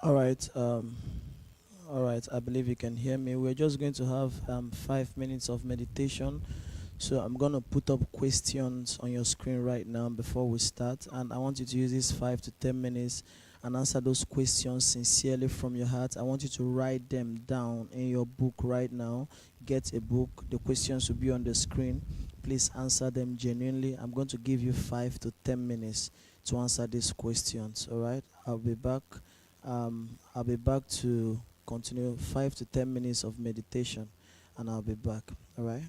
All right. All right. I believe you can hear me. We're just going to have 5 minutes of meditation. So I'm gonna put up questions on your screen right now before we start, and I want you to use these 5 to 10 minutes and answer those questions sincerely from your heart. I want you to write them down in your book right now. Get a book. The questions will be on the screen. Please answer them genuinely. I'm going to give you 5 to 10 minutes to answer these questions. All right. I'll be back. I'll be back to continue 5 to 10 minutes of meditation, and I'll be back. All right.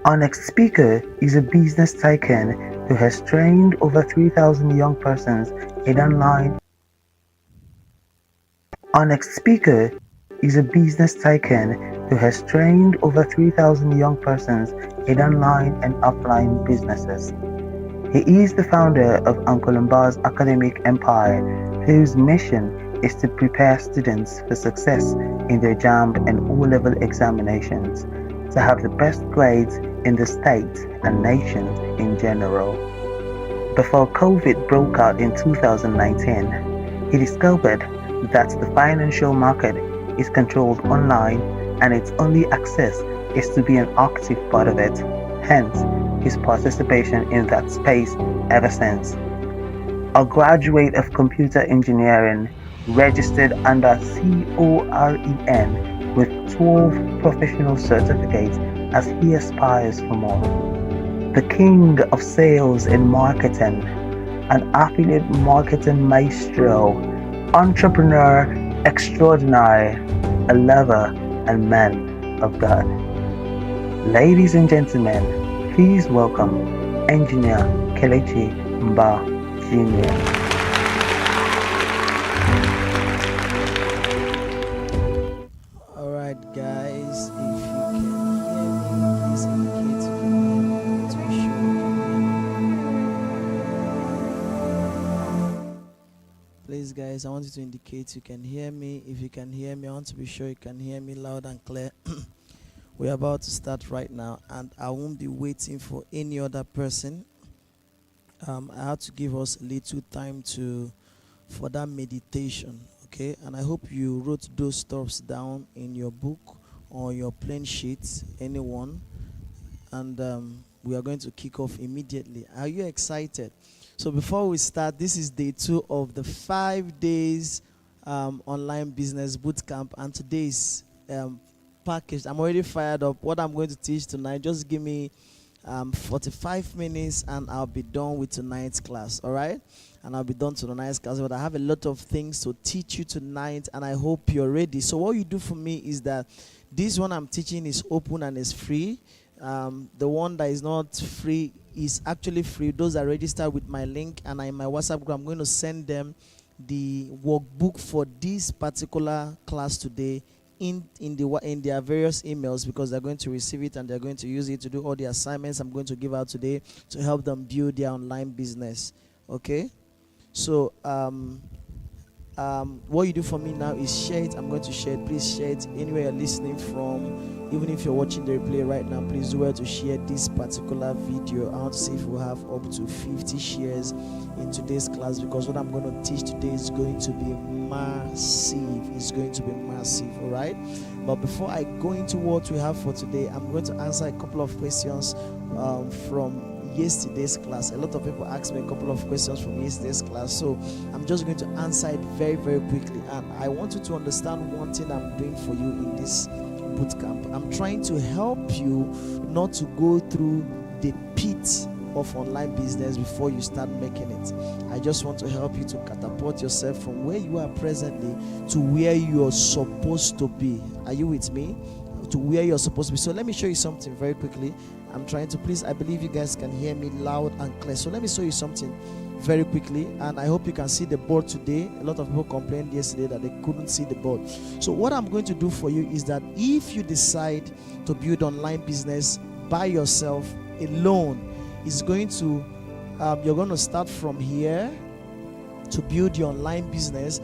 Our next speaker is a business tycoon who has trained over 3,000 young persons in online. Our next speaker is a business tycoon who has trained over 3,000 young persons in online and offline businesses. He is the founder of Uncle Mba's academic empire, whose mission is to prepare students for success in their JAMB and O-level examinations, to have the best grades in the state and nation in general. Before COVID broke out in 2019, he discovered that the financial market is controlled online and its only access is to be an active part of it. Hence, his participation in that space ever since. A graduate of computer engineering, registered under COREN with 12 professional certificates as he aspires for more. The king of sales and marketing, an affiliate marketing maestro, entrepreneur extraordinaire, a lover and man of God. Ladies and gentlemen, please welcome Engineer Kelechi Mba Jr. All right, guys. If you can hear me, please indicate you can hear me. I want to be sure you can hear me. Please, guys, I want you to indicate you can hear me. If you can hear me, I want to be sure you can hear me loud and clear. We're about to start right now, and I won't be waiting for any other person. I had to give us a little time for that meditation, okay? And I hope you wrote those stuffs down in your book or your plain sheets, anyone. And we are going to kick off immediately. Are you excited? So before we start, this is day 2 of the 5 days online business bootcamp, and today's package. I'm already fired up. What I'm going to teach tonight, just give me 45 minutes and I'll be done with tonight's class, all right? And I'll be done to tonight's class, but I have a lot of things to teach you tonight, and I hope you're ready. So what you do for me is that this one I'm teaching is open and is free. The one that is not free is actually free. Those that register with my link and are in my WhatsApp group, I'm going to send them the workbook for this particular class today in their various emails, because they're going to receive it and they're going to use it to do all the assignments I'm going to give out today to help them build their online business. Okay, so what you do for me now is share it. I'm going to share it. Please share it anywhere you're listening from. Even if you're watching the replay right now, please do well to share this particular video. I want to see if we have up to 50 shares in today's class, because what I'm going to teach today is going to be massive. It's going to be massive, all right? But before I go into what we have for today, I'm going to answer a couple of questions from yesterday's class. A lot of people asked me a couple of questions from yesterday's class, so I'm just going to answer it very, very quickly. And I want you to understand one thing I'm doing for you in this bootcamp. I'm trying to help you not to go through the pit of online business before you start making it. I just want to help you to catapult yourself from where you are presently to where you're supposed to be. Are you with me? To where you're supposed to be. So let me show you something very quickly. I'm trying to, please, I believe you guys can hear me loud and clear. So let me show you something very quickly, and I hope you can see the board today. A lot of people complained yesterday that they couldn't see the board. So what I'm going to do for you is that if you decide to build online business by yourself alone, it's going to you're going to start from here to build your online business,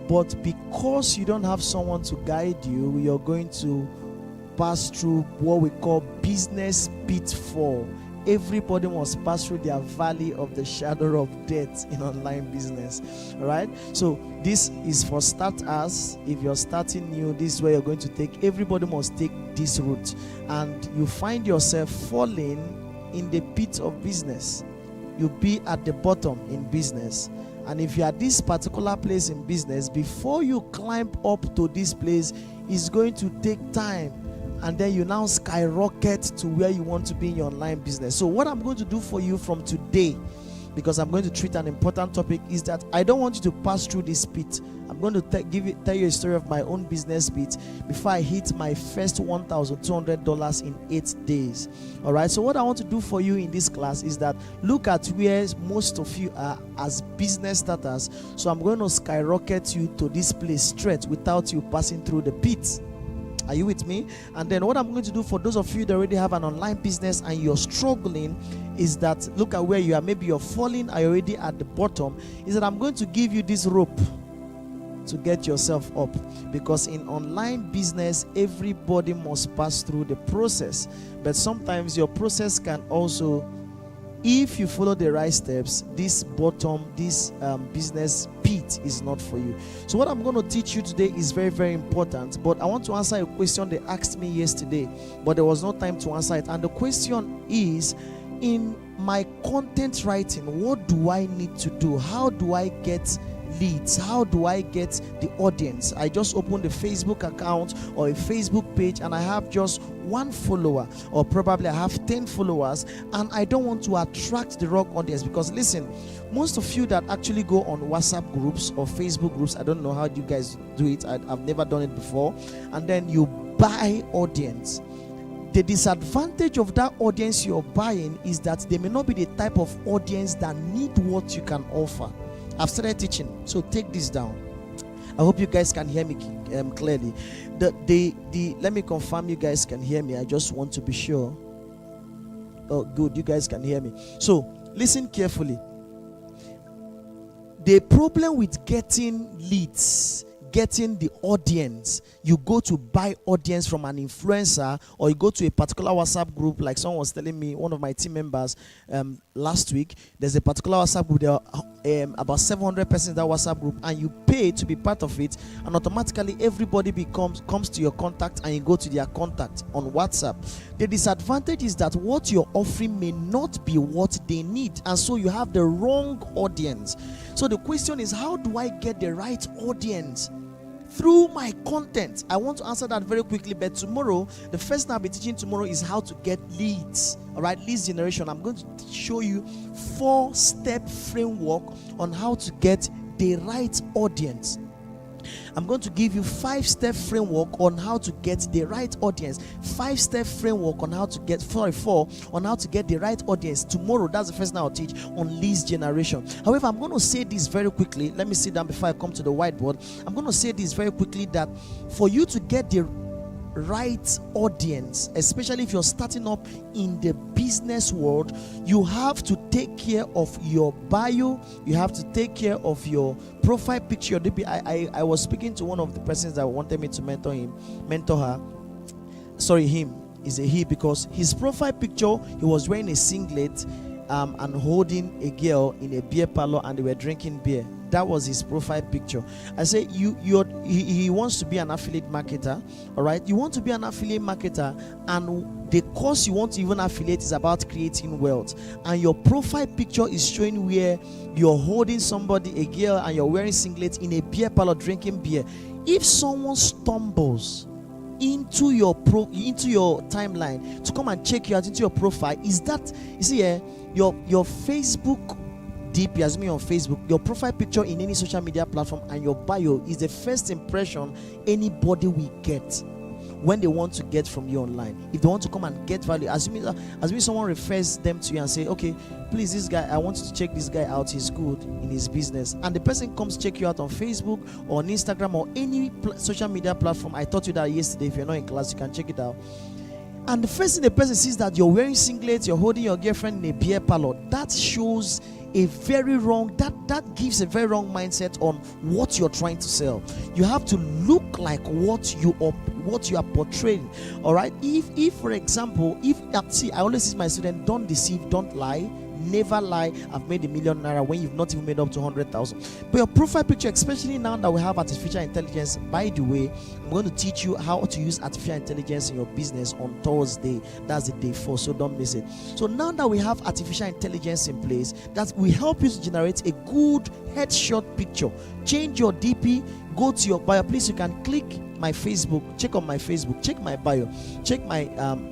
but because you don't have someone to guide you, you're going to pass through what we call business pitfall. Everybody must pass through their valley of the shadow of death in online business. All right, so this is for starters. If you're starting new, this is where you're going to take. Everybody must take this route, and you find yourself falling in the pit of business. You'll be at the bottom in business, and if you're at this particular place in business, before you climb up to this place, it's going to take time, and then you now skyrocket to where you want to be in your online business. So what I'm going to do for you from today, because I'm going to treat an important topic, is that I don't want you to pass through this pit. I'm going to tell you a story of my own business pit before I hit my first $1,200 in 8 days. All right, so what I want to do for you in this class is that look at where most of you are as business starters. So I'm going to skyrocket you to this place straight without you passing through the pit. Are you with me? And then what I'm going to do for those of you that already have an online business and you're struggling is that, look at where you are, maybe you're falling, are already at the bottom, is that I'm going to give you this rope to get yourself up, because in online business everybody must pass through the process, but sometimes your process can also, if you follow the right steps, this business pit is not for you. So what I'm going to teach you today is very, very important, but I want to answer a question they asked me yesterday, but there was no time to answer it. And the question is, in my content writing, what do I need to do? How do I get leads? How do I get the audience? I just opened a Facebook account or a Facebook page and I have just one follower, or probably I have 10 followers, and I don't want to attract the wrong audience. Because listen, most of you that actually go on WhatsApp groups or Facebook groups, I don't know how you guys do it, I've never done it before, and then you buy audience. The disadvantage of that audience you're buying is that they may not be the type of audience that need what you can offer. I've started teaching, so take this down. I hope you guys can hear me clearly. Let me confirm you guys can hear me. I just want to be sure. Oh, good, you guys can hear me. So listen carefully. The problem with getting leads, getting the audience, you go to buy audience from an influencer, or you go to a particular WhatsApp group, like someone was telling me, one of my team members last week, there's a particular WhatsApp group, there are about 700 persons in that WhatsApp group, and you pay to be part of it, and automatically everybody comes to your contact, and you go to their contact on WhatsApp. The disadvantage is that what you're offering may not be what they need, and so you have the wrong audience. So the question is, how do I get the right audience? Through my content. I want to answer that very quickly, but tomorrow, the first thing I'll be teaching tomorrow is how to get leads. All right, leads generation. I'm going to show you 4-step framework on how to get the right audience. I'm going to give you 5-step framework on how to get the right audience. 5-step framework on how to get, 4 on how to get the right audience. Tomorrow, that's the first thing I'll teach on leads generation. However, I'm going to say this very quickly. Let me sit down before I come to the whiteboard. I'm going to say this very quickly, that for you to get the right audience, especially if you're starting up in the business world, you have to take care of your bio, you have to take care of your profile picture. I was speaking to one of the persons that wanted me to mentor her. Sorry, him is a he, because his profile picture, he was wearing a singlet and holding a girl in a beer parlor, and they were drinking beer. That was his profile picture. I say he wants to be an affiliate marketer. All right, you want to be an affiliate marketer, and the course you want to even affiliate is about creating wealth, and your profile picture is showing where you're holding somebody, a girl, and you're wearing singlet in a beer parlor drinking beer. If someone stumbles into your timeline to come and check you out into your profile, is that, you see here, your Facebook DP, as me on Facebook, your profile picture in any social media platform, and your bio is the first impression anybody will get when they want to get from you online. If they want to come and get value, assuming someone refers them to you and say, okay, please, this guy, I want you to check this guy out, he's good in his business, and the person comes check you out on Facebook or on Instagram or any social media platform. I taught you that yesterday. If you're not in class, you can check it out. And the first thing the person sees that you're wearing singlets, you're holding your girlfriend in a beer parlor, that shows a very wrong, that gives a very wrong mindset on what you're trying to sell. You have to look like what you are portraying. All right, if for example, I always teach my students, don't deceive, don't lie. Never lie, I've made ₦1 million when you've not even made up to 100,000. But your profile picture, especially now that we have artificial intelligence, by the way, I'm going to teach you how to use artificial intelligence in your business on Thursday. That's the day 4, so don't miss it. So now that we have artificial intelligence in place, that will help you to generate a good headshot picture. Change your DP, go to your bio. Please, you can click my Facebook, check on my Facebook, check my bio, check my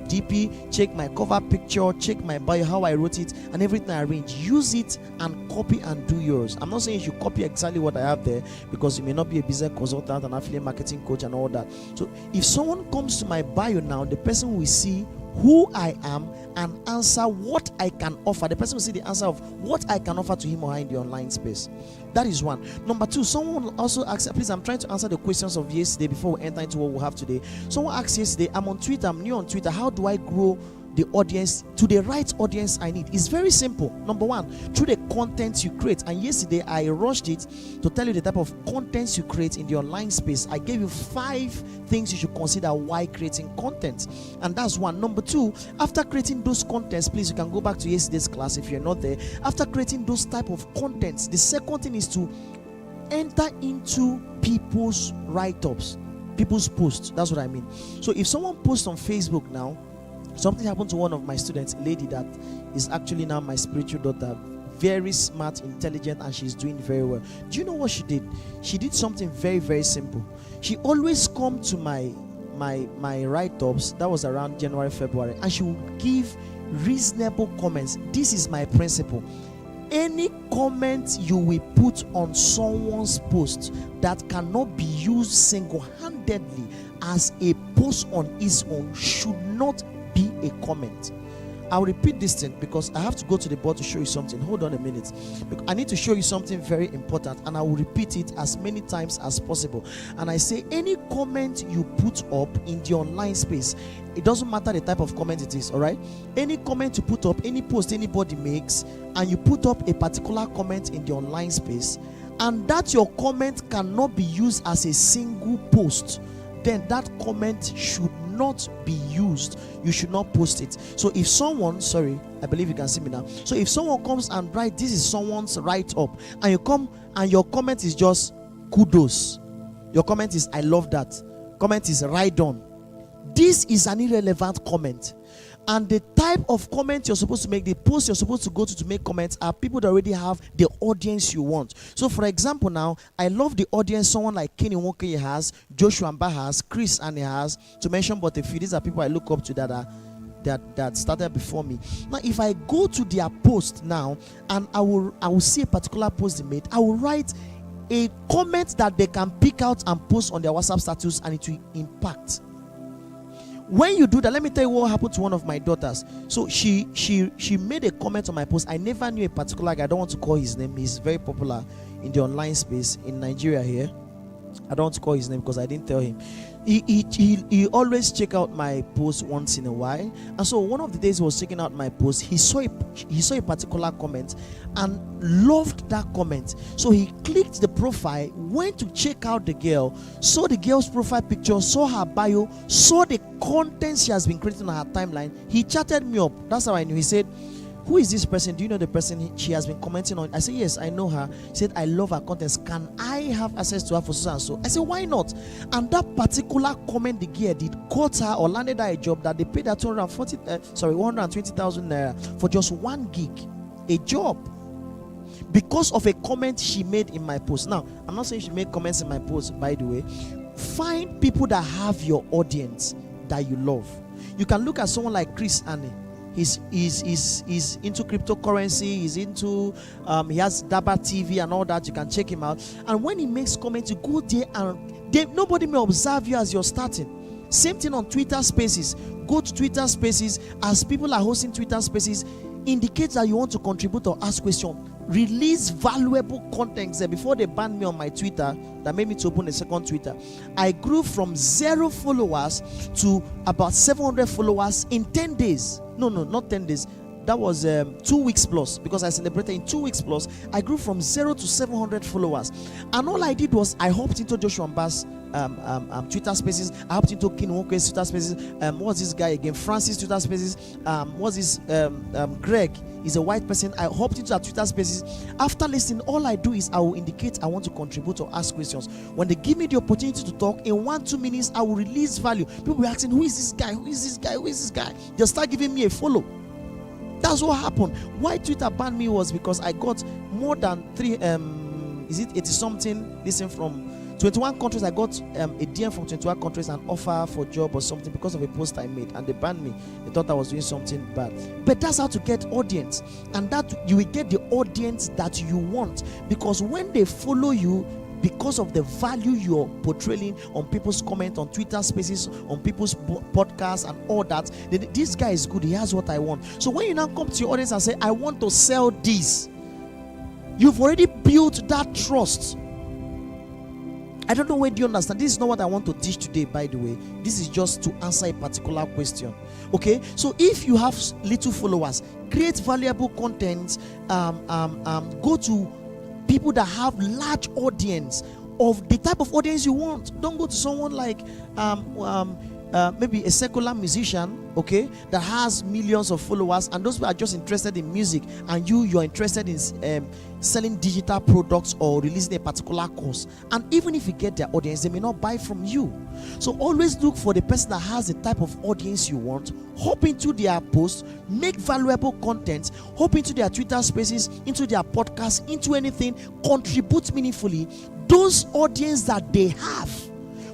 DP, check my cover picture, check my bio, how I wrote it, and everything I arranged. Use it and copy and do yours. I'm not saying you should copy exactly what I have there, because you may not be a business consultant, an affiliate marketing coach, and all that. So if someone comes to my bio now, the person will see who I am and answer what I can offer. The person will see the answer of what I can offer to him or her in the online space. That is one. Number two, someone will also ask, please, I'm trying to answer the questions of yesterday before we enter into what we have today. Someone asked yesterday, I'm on Twitter, I'm new on Twitter, how do I grow the audience to the right audience I need? It's very simple. Number one, through the content you create. And yesterday I rushed it to tell you the type of content you create in the online space. I gave you 5 things you should consider why creating content, and that's one. Number two, after creating those contents, please, you can go back to yesterday's class if you're not there. After creating those type of contents, the second thing is to enter into people's write-ups, people's posts. That's what I mean. So if someone posts on Facebook now, something happened to one of my students, a lady that is actually now my spiritual daughter, very smart, intelligent, and she's doing very well. Do you know what she did? She did something very, very simple. She always come to my write-ups, that was around January, February, and she would give reasonable comments. This is my principle. Any comment you will put on someone's post that cannot be used single-handedly as a post on its own should not be a comment. I'll repeat this thing because I have to go to the board to show you something. Hold on a minute. I need to show you something very important, and I will repeat it as many times as possible. And I say, any comment you put up in the online space, it doesn't matter the type of comment it is, all right? Any comment you put up, any post anybody makes, and you put up a particular comment in the online space, and that your comment cannot be used as a single post, then that comment should not be used. You should not post it. So if someone, sorry, I believe you can see me now. So if someone comes and write, this is someone's write-up, and you come and your comment is just kudos, your comment is I love that, comment is right on, this is an irrelevant comment. And the type of comment you're supposed to make, the post you're supposed to go to make comments, are people that already have the audience you want. So for example now, I love the audience someone like Kenny Woke has, Joshua Mba has, Chris and has, to mention but a few. These are people I look up to that started before me. Now if I go to their post now and I will see a particular post they made, I will write a comment that they can pick out and post on their WhatsApp status, and it will impact. When you do that, let me tell you what happened to one of my daughters. So she made a comment on my post. I never knew a particular guy. I don't want to call his name. He's very popular in the online space in Nigeria here. I don't want to call his name because I didn't tell him. He always check out my post once in a while, and so one of the days he was checking out my post, he saw a particular comment and loved that comment. So he clicked the profile, went to check out the girl, saw the girl's profile picture, saw her bio, saw the content she has been creating on her timeline. He chatted me up. That's how I knew. He said, who is this person? Do you know the person she has been commenting on? I said, yes, I know her. He said, I love her contents. Can I have access to her for so and so? I said, why not? And that particular comment the girl did got her or landed her a job that they paid her 120,000 naira for just 1 gig, a job, because of a comment she made in my post. Now, I'm not saying she made comments in my post, by the way. Find people that have your audience that you love. You can look at someone like Chris Anne. He's into cryptocurrency, he's into he has Daba TV and all that. You can check him out, and when he makes comments, you go there and nobody may observe you as you're starting. Same thing on Twitter Spaces. Go to Twitter Spaces. As people are hosting Twitter Spaces, indicates that you want to contribute or ask questions. Release valuable content there. Before they banned me on my Twitter, that made me to open a second Twitter, I grew from 0 followers to about 700 followers in 10 days. No, not 10 days. That was 2 weeks plus, because I celebrated in 2 weeks plus. I grew from 0 to 700 followers, and all I did was I hopped into Joshua Mba's Twitter Spaces. I hopped into Kinwoke's Twitter Spaces. What's this guy again? Francis Twitter Spaces. What's this? Greg is a white person. I hopped into our Twitter Spaces. After listening, all I do is I will indicate I want to contribute or ask questions. When they give me the opportunity to talk, in 1-2 minutes, I will release value. People will be asking, who is this guy? Who is this guy? Who is this guy? They'll start giving me a follow. That's what happened. Why Twitter banned me was because I got more than 80 something listen from 21 countries. I got a DM from 21 countries, an offer for job or something, because of a post I made, and they banned me. They thought I was doing something bad. But that's how to get audience, and that you will get the audience that you want, because when they follow you, because of the value you're portraying on people's comment, on Twitter spaces, on people's podcasts and all that. This guy is good, he has what I want. So when you now come to your audience and say, I want to sell this, you've already built that trust. I don't know whether you understand. This is not what I want to teach today, by the way. This is just to answer a particular question. Okay, so if you have little followers, create valuable content. Go to people that have large audience of the type of audience you want. Don't go to someone like maybe a secular musician, okay, that has millions of followers, and those people are just interested in music, and you're interested in selling digital products or releasing a particular course. And even if you get their audience, they may not buy from you. So always look for the person that has the type of audience you want. Hop into their posts, make valuable content, hop into their Twitter spaces, into their podcasts, into anything, contribute meaningfully. Those audience that they have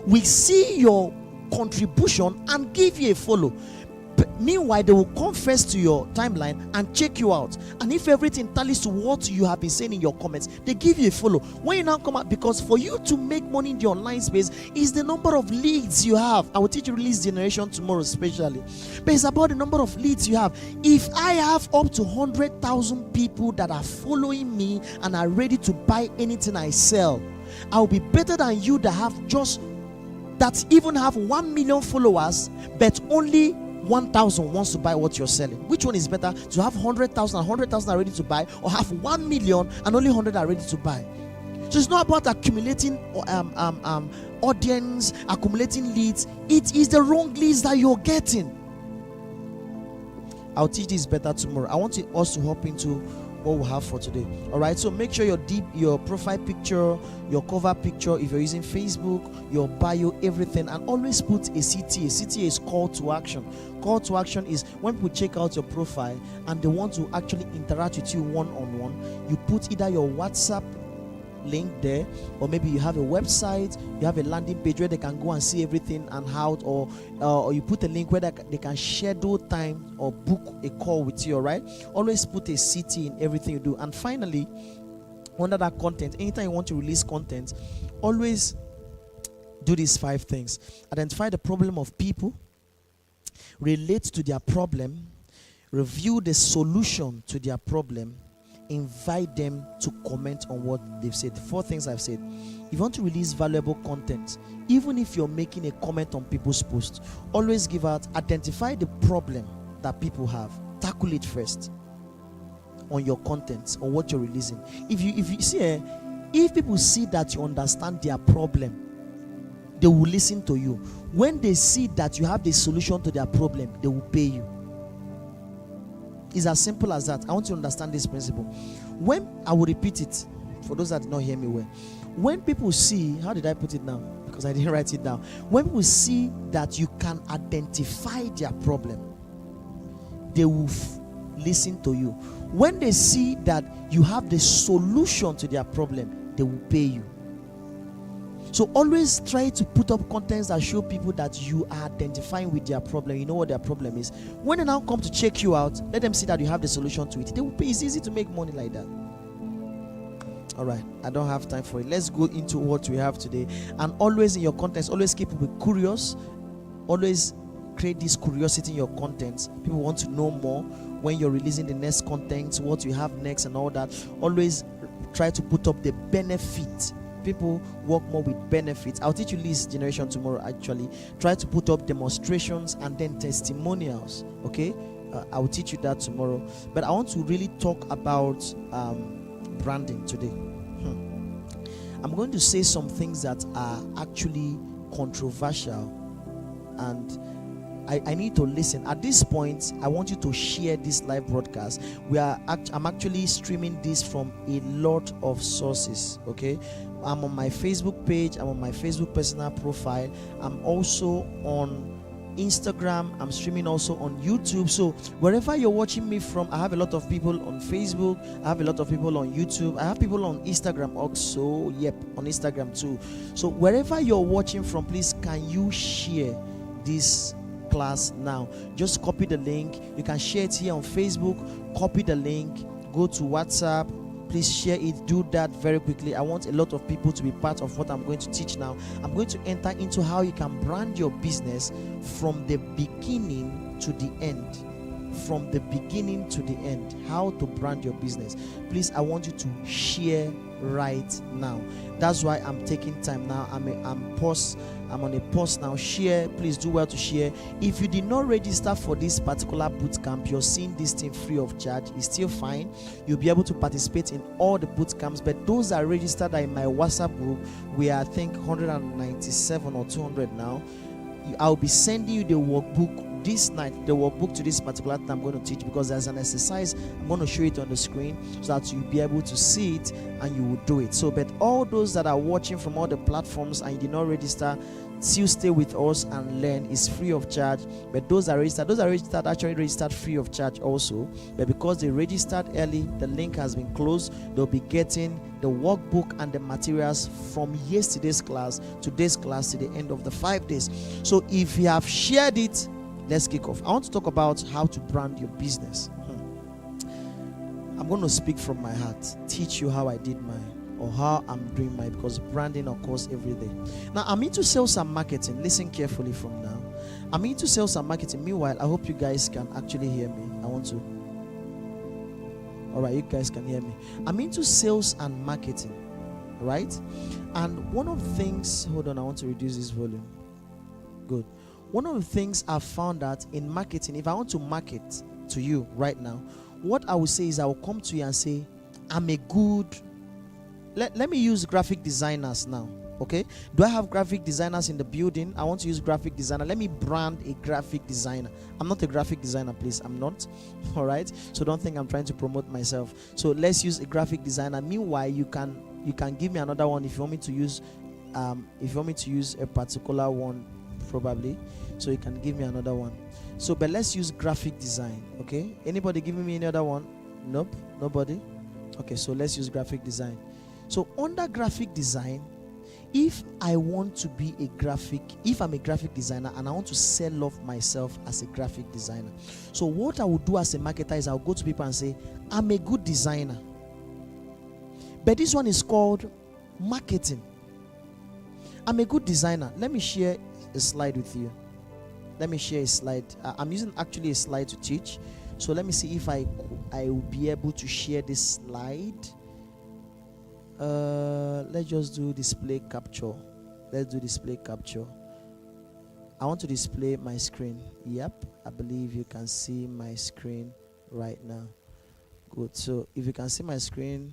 will see your contribution and give you a follow. Meanwhile, they will come first to your timeline and check you out, and if everything tallies to what you have been saying in your comments, they give you a follow. When you now come out, because for you to make money in the online space is the number of leads you have. I will teach you release generation tomorrow especially, but it's about the number of leads you have. If I have up to 100,000 people that are following me and are ready to buy anything I sell, I'll be better than you that even have 1 million followers but only 1,000 wants to buy what you're selling. Which one is better, to have 100,000 are ready to buy, or have 1 million and only 100 are ready to buy? So it's not about accumulating audience, accumulating leads. It is the wrong leads that you're getting. I'll teach this better tomorrow. I want us to hop into what we have for today. All right, so make sure your profile picture, your cover picture, if you're using Facebook, your bio, everything, and always put a CTA. CTA is call to action. Call to action is when people check out your profile and they want to actually interact with you one-on-one, you put either your WhatsApp link there, or maybe you have a website, you have a landing page where they can go and see everything and how, or you put a link where they can schedule time or book a call with you. All right, always put a CT in everything you do. And finally, under that content, anytime you want to release content, always do these 5 things. Identify the problem of people, relate to their problem, review the solution to their problem, invite them to comment on what they've said. 4 things I've said. If you want to release valuable content, even if you're making a comment on people's posts, always give out, identify the problem that people have, tackle it first on your content, on what you're releasing. If you see, if people see that you understand their problem, they will listen to you. When they see that you have the solution to their problem, they will pay you. It's as simple as that. I want you to understand this principle. When I will repeat it for those that did not hear me well. When people see, how did I put it now? Because I didn't write it down. When people see that you can identify their problem, they will listen to you. When they see that you have the solution to their problem, they will pay you. So always try to put up contents that show people that you are identifying with their problem. You know what their problem is. When they now come to check you out, let them see that you have the solution to it. They will pay. It's easy to make money like that. All right, I don't have time for it. Let's go into what we have today. And always in your contents, always keep people curious. Always create this curiosity in your contents. People want to know more when you're releasing the next content, what you have next and all that. Always try to put up the benefit. People work more with benefits. I'll teach you this generation tomorrow. Actually, try to put up demonstrations and then testimonials. Okay, I will teach you that tomorrow. But I want to really talk about branding today. I'm going to say some things that are actually controversial, and I need to listen. At this point, I want you to share this live broadcast. I'm actually streaming this from a lot of sources. Okay, I'm on my Facebook page. I'm on my Facebook personal profile. I'm also on Instagram. I'm streaming also on YouTube. So wherever you're watching me from, I have a lot of people on Facebook. I have a lot of people on YouTube. I have people on Instagram also. Yep, on Instagram too. So wherever you're watching from, please can you share this class now? Just copy the link. You can share it here on Facebook. Copy the link. Go to WhatsApp. please share it. Do that very quickly. I want a lot of people to be part of what I'm going to teach now. I'm going to enter into how you can brand your business from the beginning to the end. From the beginning to the end, how to brand your business. Please, I want you to share right now. That's why I'm taking time now. I'm on a pause now. Share, please do well to share. If you did not register for this particular bootcamp, you're seeing this thing free of charge. It's still fine. You'll be able to participate in all the bootcamps, but those that are registered are in my WhatsApp group. We are, I think, 197 or 200 now. I'll be sending you the workbook this night, the workbook to this particular thing I'm going to teach, because there's an exercise. I'm going to show it on the screen so that you'll be able to see it and you will do it. So, but all those that are watching from all the platforms and you did not register, still stay with us and learn. It's free of charge. But those are registered actually registered free of charge also. But because they registered early, the link has been closed. They'll be getting the workbook and the materials from yesterday's class, today's class, to the end of the 5 days. So if you have shared it, let's kick off. I want to talk about how to brand your business. I'm going to speak from my heart, teach you how I did mine, or how I'm doing mine, because branding occurs every day. Now, I'm into sales and marketing. Listen carefully from now. I'm into sales and marketing. Meanwhile, I hope you guys can actually hear me. I want to. All right, you guys can hear me. I'm into sales and marketing, right? And one of the things, hold on, I want to reduce this volume. Good. One of the things I've found that in marketing, if I want to market to you right now, what I will say is I will come to you and say, I'm a good, let me use graphic designers now, okay? Do I have graphic designers in the building? I want to use graphic designer. Let me brand a graphic designer. I'm not a graphic designer, please. I'm not, all right? So don't think I'm trying to promote myself. So let's use a graphic designer. Meanwhile, you can give me another one if you want me to use, a particular one, probably. So you can give me another one. So, but let's use graphic design, okay? Anybody giving me any other one? Nope, nobody. Okay, so let's use graphic design. So under graphic design, if I'm a graphic designer and I want to sell off myself as a graphic designer, so what I would do as a marketer is I'll go to people and say, I'm a good designer. But this one is called marketing. I'm a good designer. Let me share a slide with you. Let me share a slide. I'm using actually a slide to teach. So let me see if I will be able to share this slide. Let's just do display capture. Let's do display capture. I want to display my screen. Yep, I believe you can see my screen right now. Good. So if you can see my screen,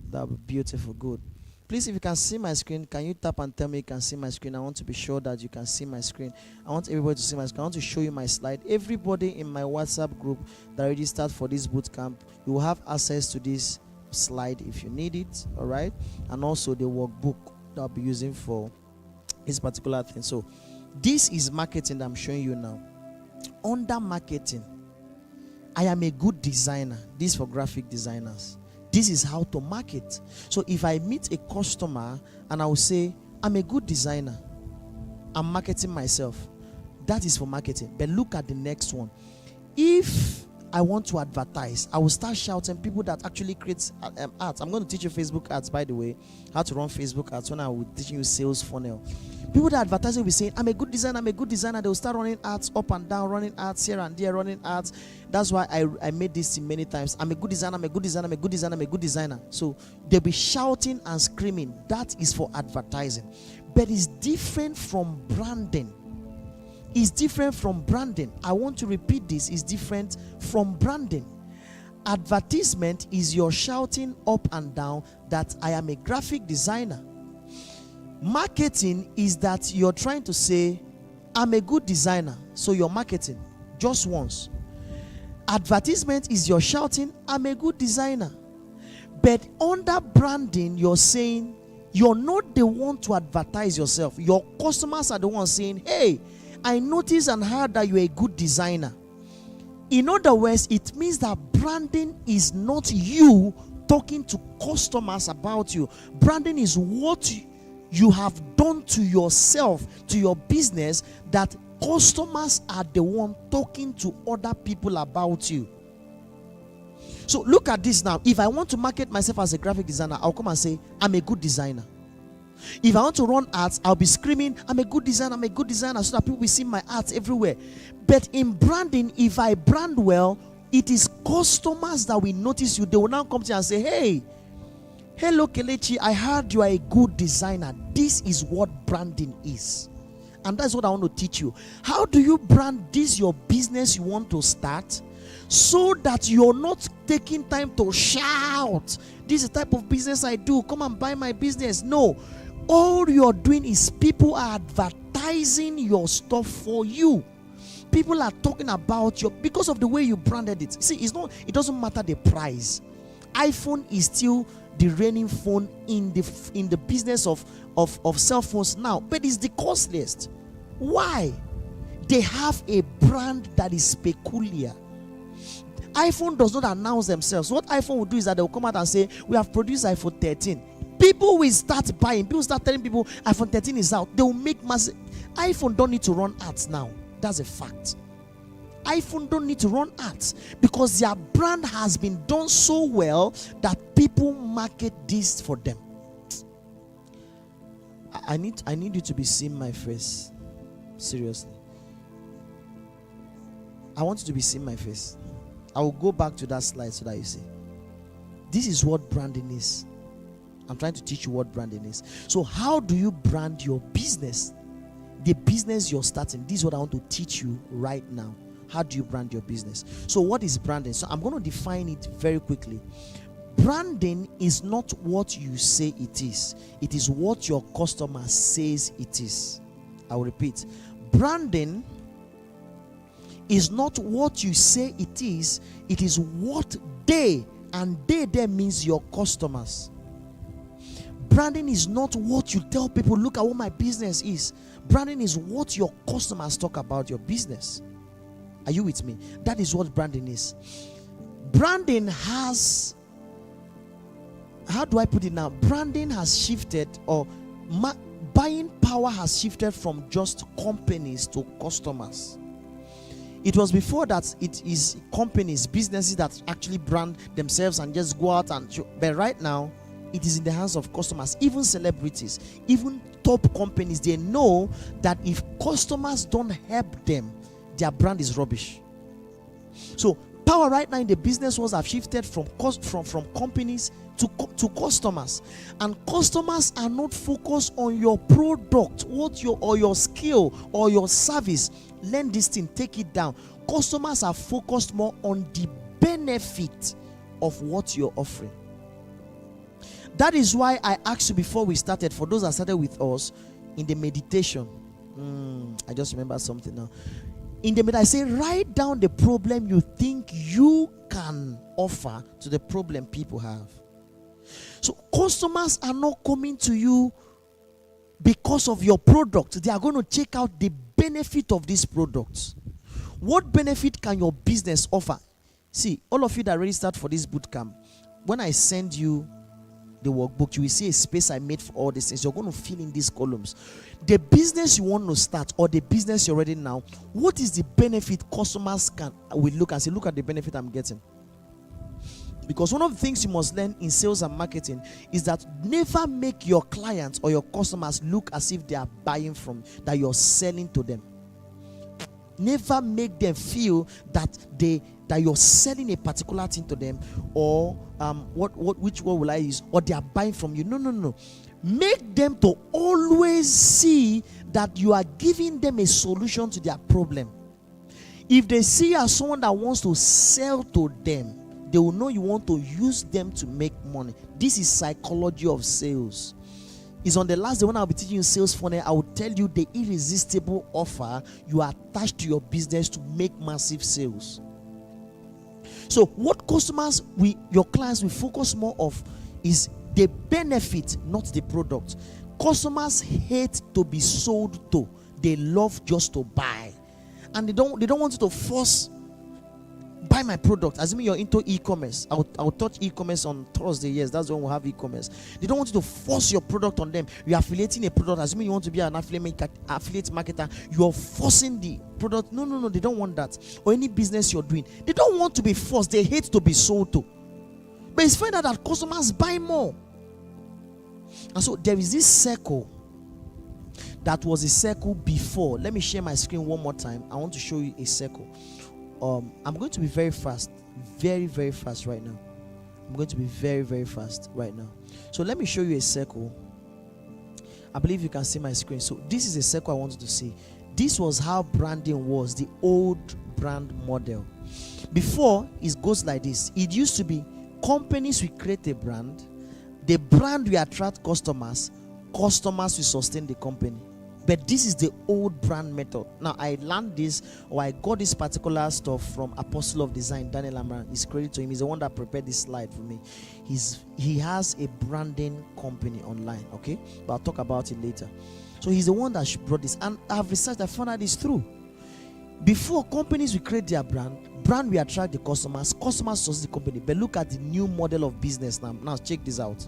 that would be beautiful. Good. Please, if you can see my screen, can you tap and tell me you can see my screen? I want to be sure that you can see my screen. I want everybody to see my screen. I want to show you my slide. Everybody in my WhatsApp group that registered for this bootcamp, you will have access to this slide if you need it, all right? And also the workbook that I'll be using for this particular thing. So this is marketing that I'm showing you now. Under marketing, I am a good designer. This is for graphic designers. This is how to market. So if I meet a customer and I will say, I'm a good designer, I'm marketing myself. That is for marketing. But look at the next one. If I want to advertise, I will start shouting people that actually create ads. I'm going to teach you Facebook ads, by the way, how to run Facebook ads when I will teach you sales funnel. People that advertise will be saying, I'm a good designer, I'm a good designer. They will start running ads up and down, running ads here and there, running ads. That's why I made this many times. I'm a good designer, I'm a good designer, I'm a good designer, I'm a good designer. So they'll be shouting and screaming. That is for advertising. But it's different from branding. Is different from branding. I want to repeat this. Is different from branding. Advertisement is your shouting up and down that I am a graphic designer. Marketing is that you're trying to say I'm a good designer. So you're marketing just once. Advertisement is your shouting I'm a good designer. But under branding, you're saying you're not the one to advertise yourself. Your customers are the ones saying, hey, I noticed and heard that you're a good designer. In other words, it means that branding is not you talking to customers about you. Branding is what you have done to yourself, to your business, that customers are the one talking to other people about you. So look at this now. If I want to market myself as a graphic designer, I'll come and say, I'm a good designer. If I want to run ads, I'll be screaming, I'm a good designer, so that people will see my ads everywhere. But in branding, if I brand well, it is customers that will notice you. They will now come to you and say, hey, hello Kelechi, I heard you are a good designer. This is what branding is. And that's what I want to teach you. How do you brand this your business you want to start, so that you're not taking time to shout, this is the type of business I do, come and buy my business? No. All you're doing is people are advertising your stuff for you. People are talking about you because of the way you branded it. See, it doesn't matter the price. iPhone is still the reigning phone in the business of cell phones now, but it's the costliest. Why? They have a brand that is peculiar. iPhone does not announce themselves. What iPhone will do is that they will come out and say, we have produced iPhone 13. People will start buying. People start telling people iPhone 13 is out. They will make massive. iPhone don't need to run ads now. That's a fact. iPhone don't need to run ads because their brand has been done so well that people market this for them. I need you to be seeing my face. Seriously. I want you to be seeing my face. I will go back to that slide so that you see. This is what branding is. I'm trying to teach you what branding is. So how do you brand your business? The business you're starting. This is what I want to teach you right now. How do you brand your business? So what is branding? So I'm going to define it very quickly. Branding is not what you say it is. It is what your customer says it is. I will repeat. Branding is not what you say it is. It is what they, and they there means your customers. Branding is not what you tell people, look at what my business is. Branding is what your customers talk about your business. Are you with me? That is what branding is. Branding has, how do I put it now? Branding has shifted, or buying power has shifted from just companies to customers. It was before that it is companies, businesses that actually brand themselves and just go out and show. But right now, it is in the hands of customers, even celebrities, even top companies. They know that if customers don't help them, their brand is rubbish. So power right now in the business world have shifted from companies to customers, and customers are not focused on your product, or your skill or your service. Learn this thing, take it down. Customers are focused more on the benefit of what you're offering. That is why I asked you before we started, for those that started with us in the meditation. I just remember something now. In the meditation, I say, write down the problem you think you can offer to the problem people have. So customers are not coming to you because of your product. They are going to check out the benefit of this product. What benefit can your business offer? See, all of you that registered for this bootcamp, when I send you the workbook, you will see a space I made for all these things. You're going to fill in these columns. The business you want to start, or the business you're already now, what is the benefit customers will look and say, look at the benefit I'm getting. Because one of the things you must learn in sales and marketing is that never make your clients or your customers look as if they are buying from, that you're selling to them. Never make them feel that you're selling a particular thing to them, or which word will I use, or they are buying from you. No. Make them to always see that you are giving them a solution to their problem. If they see you as someone that wants to sell to them, they will know you want to use them to make money. This is psychology of sales. It's on the last day when I'll be teaching you sales funnel, I will tell you the irresistible offer you attach to your business to make massive sales. So what customers, your clients will focus more of is the benefit, not the product. Customers hate to be sold to. They love just to buy. And they don't want you to force buy my product. Assuming you're into e-commerce, I'll touch e-commerce on Thursday. Yes, that's when we'll have e-commerce. They don't want you to force your product on them. You're affiliating a product. Assuming you want to be an affiliate marketer, you're forcing the product. No, they don't want that. Or any business you're doing, they don't want to be forced. They hate to be sold to. But it's funny that customers buy more. And so there is this circle that was a circle before. Let me share my screen one more time. I want to show you a circle. I'm going to be very fast, very fast right now. I'm going to be very fast right now. So let me show you a circle. I believe you can see my screen. So this is a circle I wanted to see. This was how branding was, the old brand model. Before, it goes like this. It used to be companies will create a brand, the brand will attract customers, customers will sustain the company. But this is the old brand method. Now, I learned this, or I got this particular stuff from Apostle of Design, Daniel Amran. It's credit to him. He's the one that prepared this slide for me. He has a branding company online, okay? But I'll talk about it later. So he's the one that brought this. And I've researched, I found out this true. Before, companies will create their brand will attract the customers sustain the company. But look at the new model of business now. Now, check this out.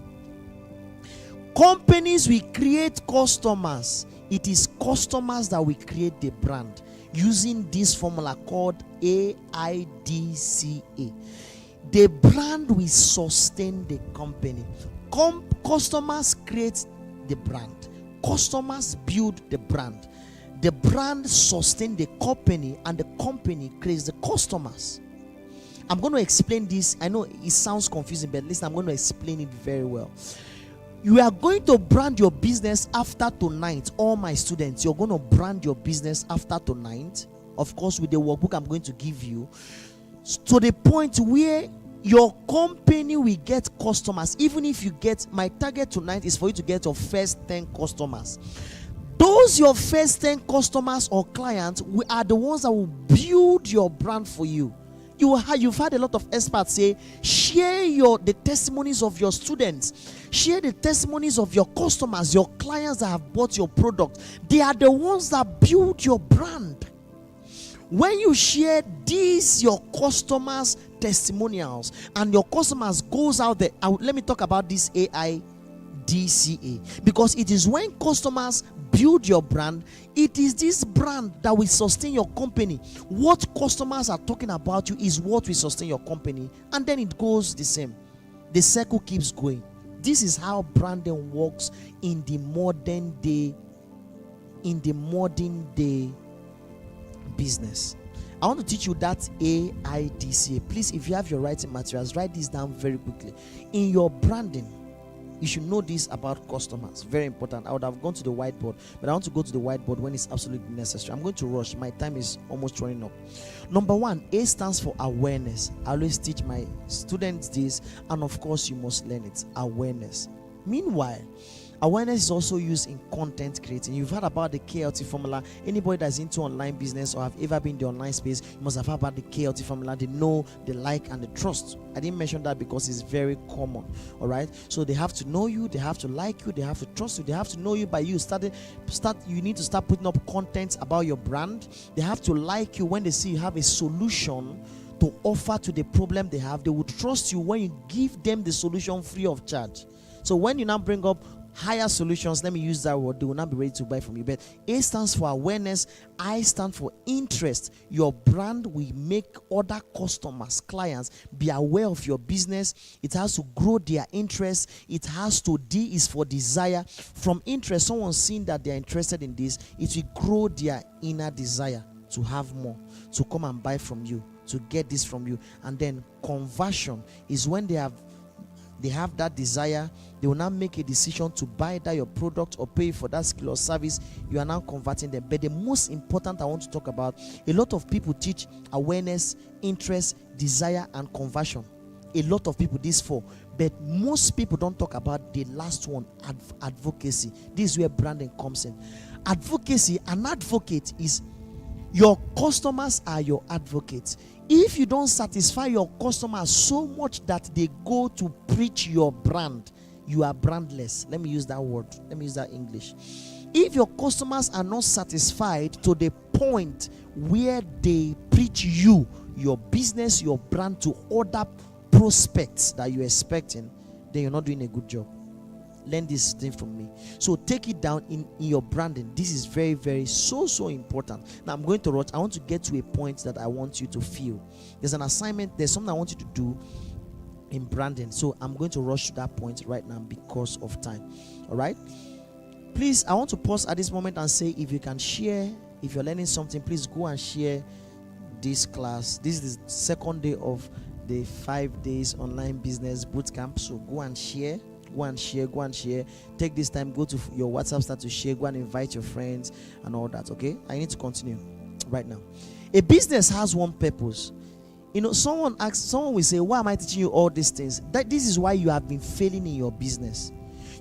Companies will create customers. It is customers that will create the brand using this formula called AIDCA. The brand will sustain the company. Customers create the brand. Customers build the brand. The brand sustains the company, and the company creates the customers. I'm going to explain this. I know it sounds confusing, but listen, I'm going to explain it very well. You are going to brand your business after tonight. All my students, you're going to brand your business after tonight. Of course, with the workbook I'm going to give you, to the point where your company will get customers. Even if you get, my target tonight is for you to get your first 10 customers. Those your first 10 customers or clients are the ones that will build your brand for you. You've had a lot of experts say, share the testimonies of your students, share the testimonies of your customers, your clients that have bought your product. They are the ones that build your brand. When you share these, your customers' testimonials, and your customers goes out there, let me talk about this AIDCA, because it is when customers build your brand, it is this brand that will sustain your company. What customers are talking about you is what will sustain your company, and then it goes the same. The circle keeps going. This is how branding works in the modern day business. I want to teach you that AIDCA. Please, if you have your writing materials, write this down very quickly. In your branding, you should know this about customers. Very important. I would have gone to the whiteboard, but I want to go to the whiteboard when it's absolutely necessary. I'm going to rush. My time is almost running up. Number one, A stands for awareness. I always teach my students this, and of course, you must learn it. Awareness. Meanwhile, awareness is also used in content creating. You've heard about the KLT formula. Anybody that's into online business or have ever been in the online space, you must have heard about the KLT formula. They know, they like, and they trust. I didn't mention that because it's very common. All right. So they have to know you, they have to like you, they have to trust you, they have to know you by you. You need to start putting up content about your brand. They have to like you when they see you have a solution to offer to the problem they have. They would trust you when you give them the solution free of charge. So when you now bring up higher solutions, let me use that word, they will not be ready to buy from you. But A stands for awareness, I stand for interest. Your brand will make other customers, clients, be aware of your business. It has to grow their interest. It has to, D is for desire. From interest, someone seeing that they are interested in this, it will grow their inner desire to have more, to come and buy from you, to get this from you. And then conversion is when they have that desire, they will now make a decision to buy that your product or pay for that skill or service. You are now converting them. But the most important I want to talk about, a lot of people teach awareness, interest, desire, and conversion. A lot of people, these four. But most people don't talk about the last one, advocacy. This is where branding comes in. Advocacy, an advocate is your customers are your advocates. If you don't satisfy your customers so much that they go to preach your brand, you are brandless. Let me use that word. Let me use that English. If your customers are not satisfied to the point where they preach you, your business, your brand to other prospects that you're expecting, then you're not doing a good job. Learn this thing from me. So take it down in your branding. This is very, very so important. Now I'm going to rush. I want to get to a point that I want you to feel. There's an assignment, there's something I want you to do in branding. So I'm going to rush to that point right now because of time. All right, please, I want to pause at this moment and say, if you can share, if you're learning something, please go and share this class. This is the second day of the 5 days online business bootcamp. So go and share. Take this time, go to your WhatsApp, start to share, go and invite your friends and all that. Okay, I need to continue right now. A business has one purpose. Someone will say, why am I teaching you all these things? This is why you have been failing in your business.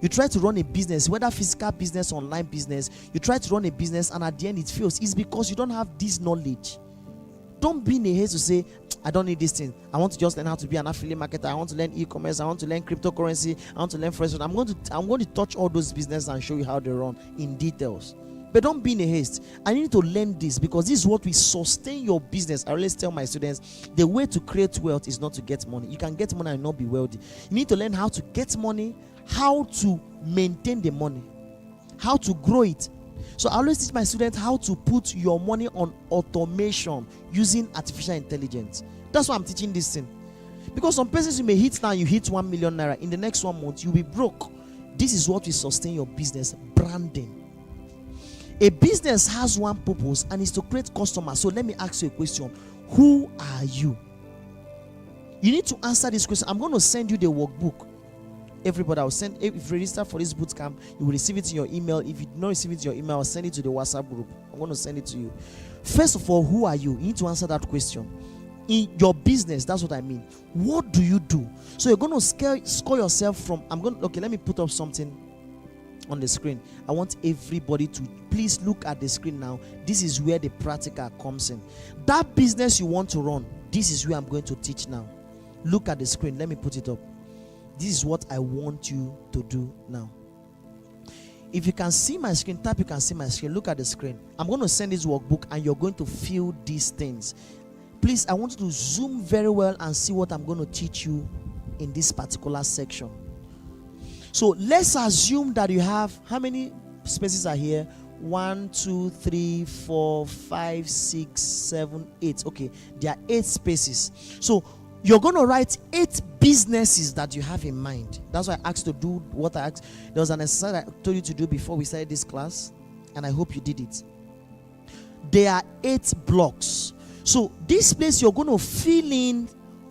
You try to run a business, whether physical business, online business, you try to run a business and at the end it fails. It's because you don't have this knowledge. Don't be in a haste to say, I don't need this thing. I want to just learn how to be an affiliate marketer. I want to learn e-commerce. I want to learn cryptocurrency. I want to learn forex. I'm going to touch all those businesses and show you how they run in details. But don't be in a haste. I need to learn this because this is what will sustain your business. I always tell my students, the way to create wealth is not to get money. You can get money and not be wealthy. You need to learn how to get money, how to maintain the money, how to grow it. So I always teach my students how to put your money on automation using artificial intelligence. That's why I'm teaching this thing. Because some persons you may hit now, you hit 1 million naira. In the next 1 month, you'll be broke. This is what will sustain your business. Branding. A business has one purpose and is to create customers. So let me ask you a question. Who are you? You need to answer this question. I'm going to send you the workbook. Everybody, I'll send. If you register for this bootcamp, you will receive it in your email. If you do not receive it in your email, I'll send it to the WhatsApp group. I'm going to send it to you. First of all, who are you? You need to answer that question. In your business, that's what I mean. What do you do? So you're going to score yourself from. Okay, let me put up something on the screen. I want everybody to please look at the screen now. This is where the practical comes in. That business you want to run, this is where I'm going to teach now. Look at the screen. Let me put it up. This is what I want you to do now. If you can see my screen, tap, you can see my screen. Look at the screen. I'm going to send this workbook and you're going to feel these things. Please, I want you to zoom very well and see what I'm going to teach you in this particular section. So let's assume that you have, how many spaces are here? 1, 2, 3, 4, 5, 6, 7, 8. Okay, there are 8 spaces. So you're going to write 8 businesses that you have in mind. That's why I asked to do what I asked. There was an exercise I told you to do before we started this class, and I hope you did it. There are 8 blocks. So this place, you're going to fill in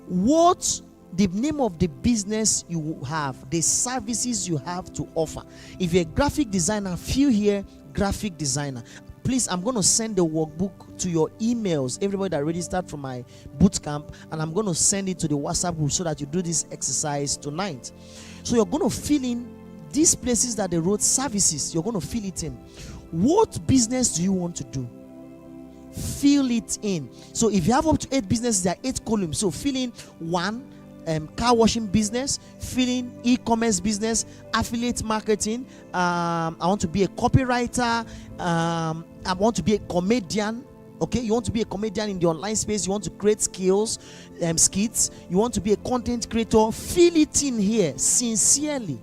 what the name of the business you have, the services you have to offer. If you're a graphic designer, fill here graphic designer. Please, I'm going to send the workbook to your emails, everybody that registered for my bootcamp, and I'm going to send it to the WhatsApp group so that you do this exercise tonight. So you're going to fill in these places that they wrote services. You're going to fill it in. What business do you want to do? Fill it in. So if you have up to 8 businesses, there are 8 columns. So fill in 1. Car washing business, filling e-commerce business, affiliate marketing. I want to be a copywriter. I want to be a comedian. Okay, you want to be a comedian in the online space. You want to create skits. You want to be a content creator. Fill it in here sincerely.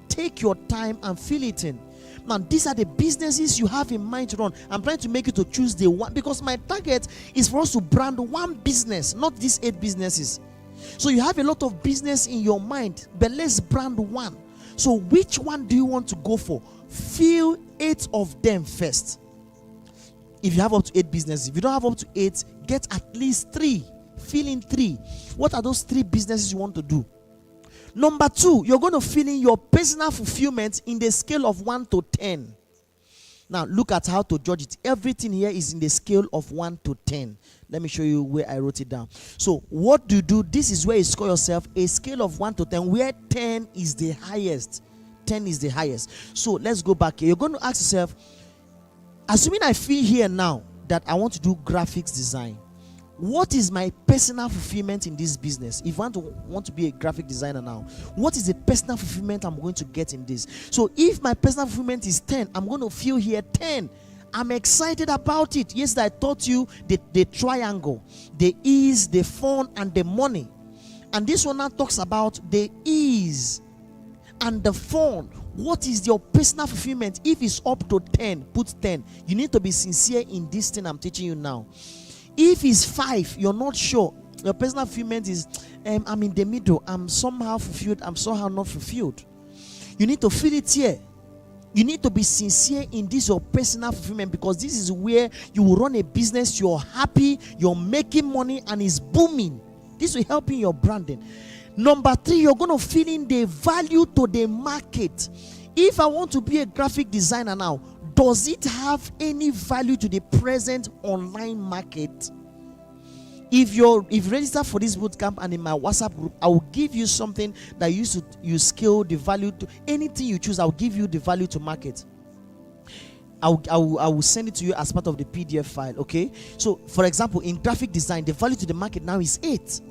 Take your time and fill it in. Man, these are the businesses you have in mind to run. I'm trying to make you to choose the one because my target is for us to brand one business, not these 8 businesses. So you have a lot of business in your mind, but let's brand one. So which one do you want to go for? Fill 8 of them first. If you have up to 8 businesses, if you don't have up to 8, get at least 3. Fill in 3. What are those 3 businesses you want to do? Number 2, you're going to fill in your personal fulfillment in the scale of 1 to 10. Now look at how to judge it. Everything here is in the scale of 1 to 10. Let me show you where I wrote it down. So what do you do? This is where you score yourself a scale of 1 to 10, where 10 is the highest. 10 is the highest. So let's go back here. You're going to ask yourself, assuming I feel here now that I want to do graphics design, what is my personal fulfillment in this business? If I want to be a graphic designer now, what is the personal fulfillment I'm going to get in this? So if my personal fulfillment is 10, I'm going to fill here 10. I'm excited about it. Yesterday I taught you the triangle, the ease, the fun, and the money. And this one now talks about the ease and the fun. What is your personal fulfillment? If it's up to 10, put 10. You need to be sincere in this thing I'm teaching you now. If it's 5, you're not sure. Your personal fulfillment is, I'm in the middle. I'm somehow fulfilled. I'm somehow not fulfilled. You need to feel it here. You need to be sincere in this your personal fulfillment, because this is where you will run a business. You're happy. You're making money and it's booming. This will help in your branding. Number 3, you're going to fill in the value to the market. If I want to be a graphic designer now, does it have any value to the present online market? If you register for this bootcamp and in my WhatsApp group, I will give you something that you scale the value to anything you choose. I'll give you the value to market. I will send it to you as part of the PDF file. Okay. So, for example, in graphic design, the value to the market now is 8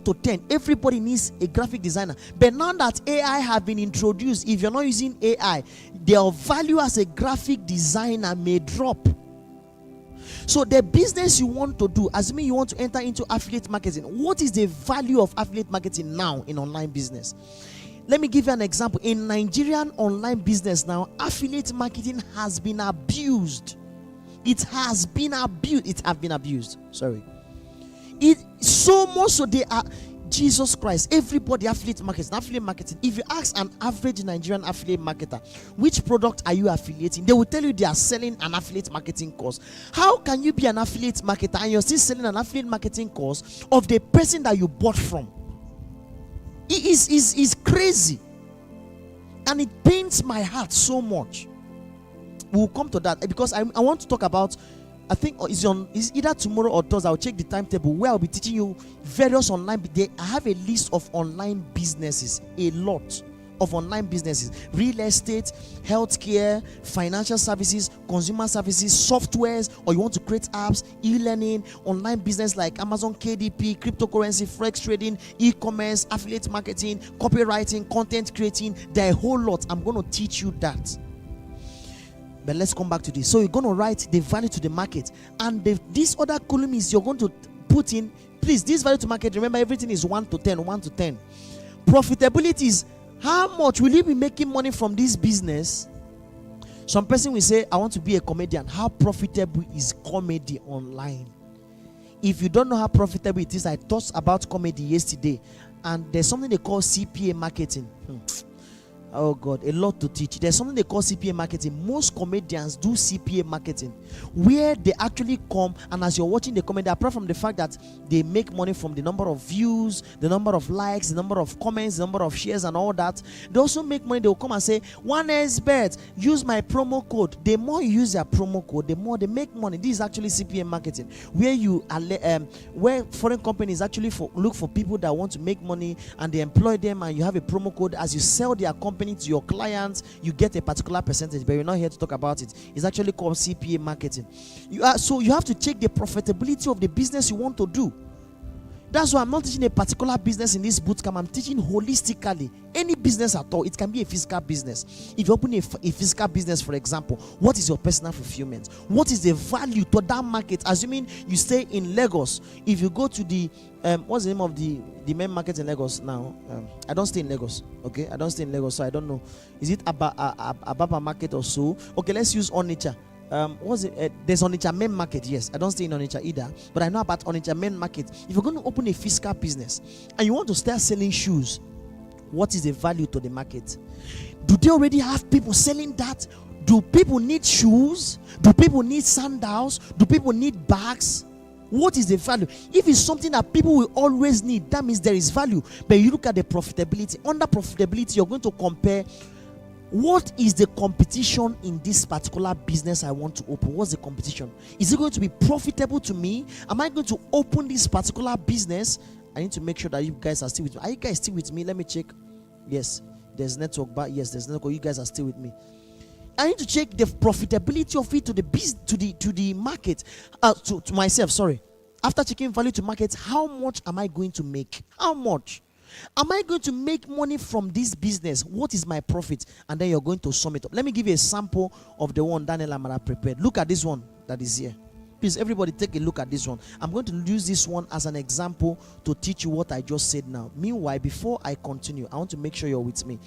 to 10. Everybody needs a graphic designer. But now that AI have been introduced, if you're not using AI, their value as a graphic designer may drop. So the business you want to do, assuming you want to enter into affiliate marketing, what is the value of affiliate marketing now in online business? Let me give you an example. In Nigerian online business now, affiliate marketing has been abused. It has been abused. It have been abused. Sorry. It so much so they are, Jesus Christ, everybody affiliate marketing. If you ask an average Nigerian affiliate marketer, which product are you affiliating? They will tell you they are selling an affiliate marketing course. How can you be an affiliate marketer and you're still selling an affiliate marketing course of the person that you bought from? It is crazy. And it pains my heart so much. We'll come to that because I want to talk about, I think it's either tomorrow or Thursday. I'll check the timetable where I'll be teaching you various online. I have a list of online businesses, a lot of online businesses: real estate, healthcare, financial services, consumer services, softwares, or you want to create apps, e-learning, online business like Amazon KDP, cryptocurrency, forex trading, e-commerce, affiliate marketing, copywriting, content creating. There are a whole lot. I'm going to teach you that. But let's come back to this. So you're going to write the value to the market, and this other column is you're going to put in, please, this value to market. Remember, everything is 1 to 10, 1 to 10. Profitability is how much will you be making money from this business? Some person will say, I want to be a comedian. How profitable is comedy online? If you don't know how profitable it is, I talked about comedy yesterday, and there's something they call CPA marketing. Oh God, a lot to teach. There's something they call CPA marketing. Most comedians do CPA marketing, where they actually come, and as you're watching the comedy, apart from the fact that they make money from the number of views, the number of likes, the number of comments, the number of shares and all that, they also make money. They'll come and say, 1xbet, use my promo code. The more you use their promo code, the more they make money. This is actually CPA marketing, where where foreign companies actually look for people that want to make money, and they employ them, and you have a promo code. As you sell their company to your clients, you get a particular percentage, but we're not here to talk about it. It's actually called CPA marketing. So you have to check the profitability of the business you want to do. That's why I'm not teaching a particular business in this bootcamp. I'm teaching holistically. Any business at all. It can be a physical business. If you open a physical business, for example, what is your personal fulfillment? What is the value to that market? Assuming you stay in Lagos, if you go to the what's the name of the main market in Lagos now? I don't stay in Lagos. Okay, I don't stay in Lagos, so I don't know. Is it Ababa market or so? Okay, let's use Onitsha. There's Onitsha main market. Yes, I don't stay in Onitsha either, but I know about Onitsha main market. If you're going to open a physical business and you want to start selling shoes, what is the value to the market? Do they already have people selling that? Do people need shoes? Do people need sandals? Do people need bags? What is the value? If it's something that people will always need, that means there is value. But you look at the profitability. Under profitability, you're going to compare, what is the competition in this particular business I want to open? What's the competition? Is it going to be profitable to me? Am I going to open this particular business? I need to make sure that you guys are still with me. Are you guys still with me? Let me check. Yes, there's network, but yes, there's network. You guys are still with me. I need to check the profitability of it to the market, to myself. Sorry. After checking value to market, how much am I going to make? How much? Am I going to make money from this business? What is my profit? And then you're going to sum it up. Let me give you a sample of the one Daniel Amara prepared. Look at this one that is here. Please, everybody, take a look at this one. I'm going to use this one as an example to teach you what I just said now. Meanwhile, before I continue, I want to make sure you're with me.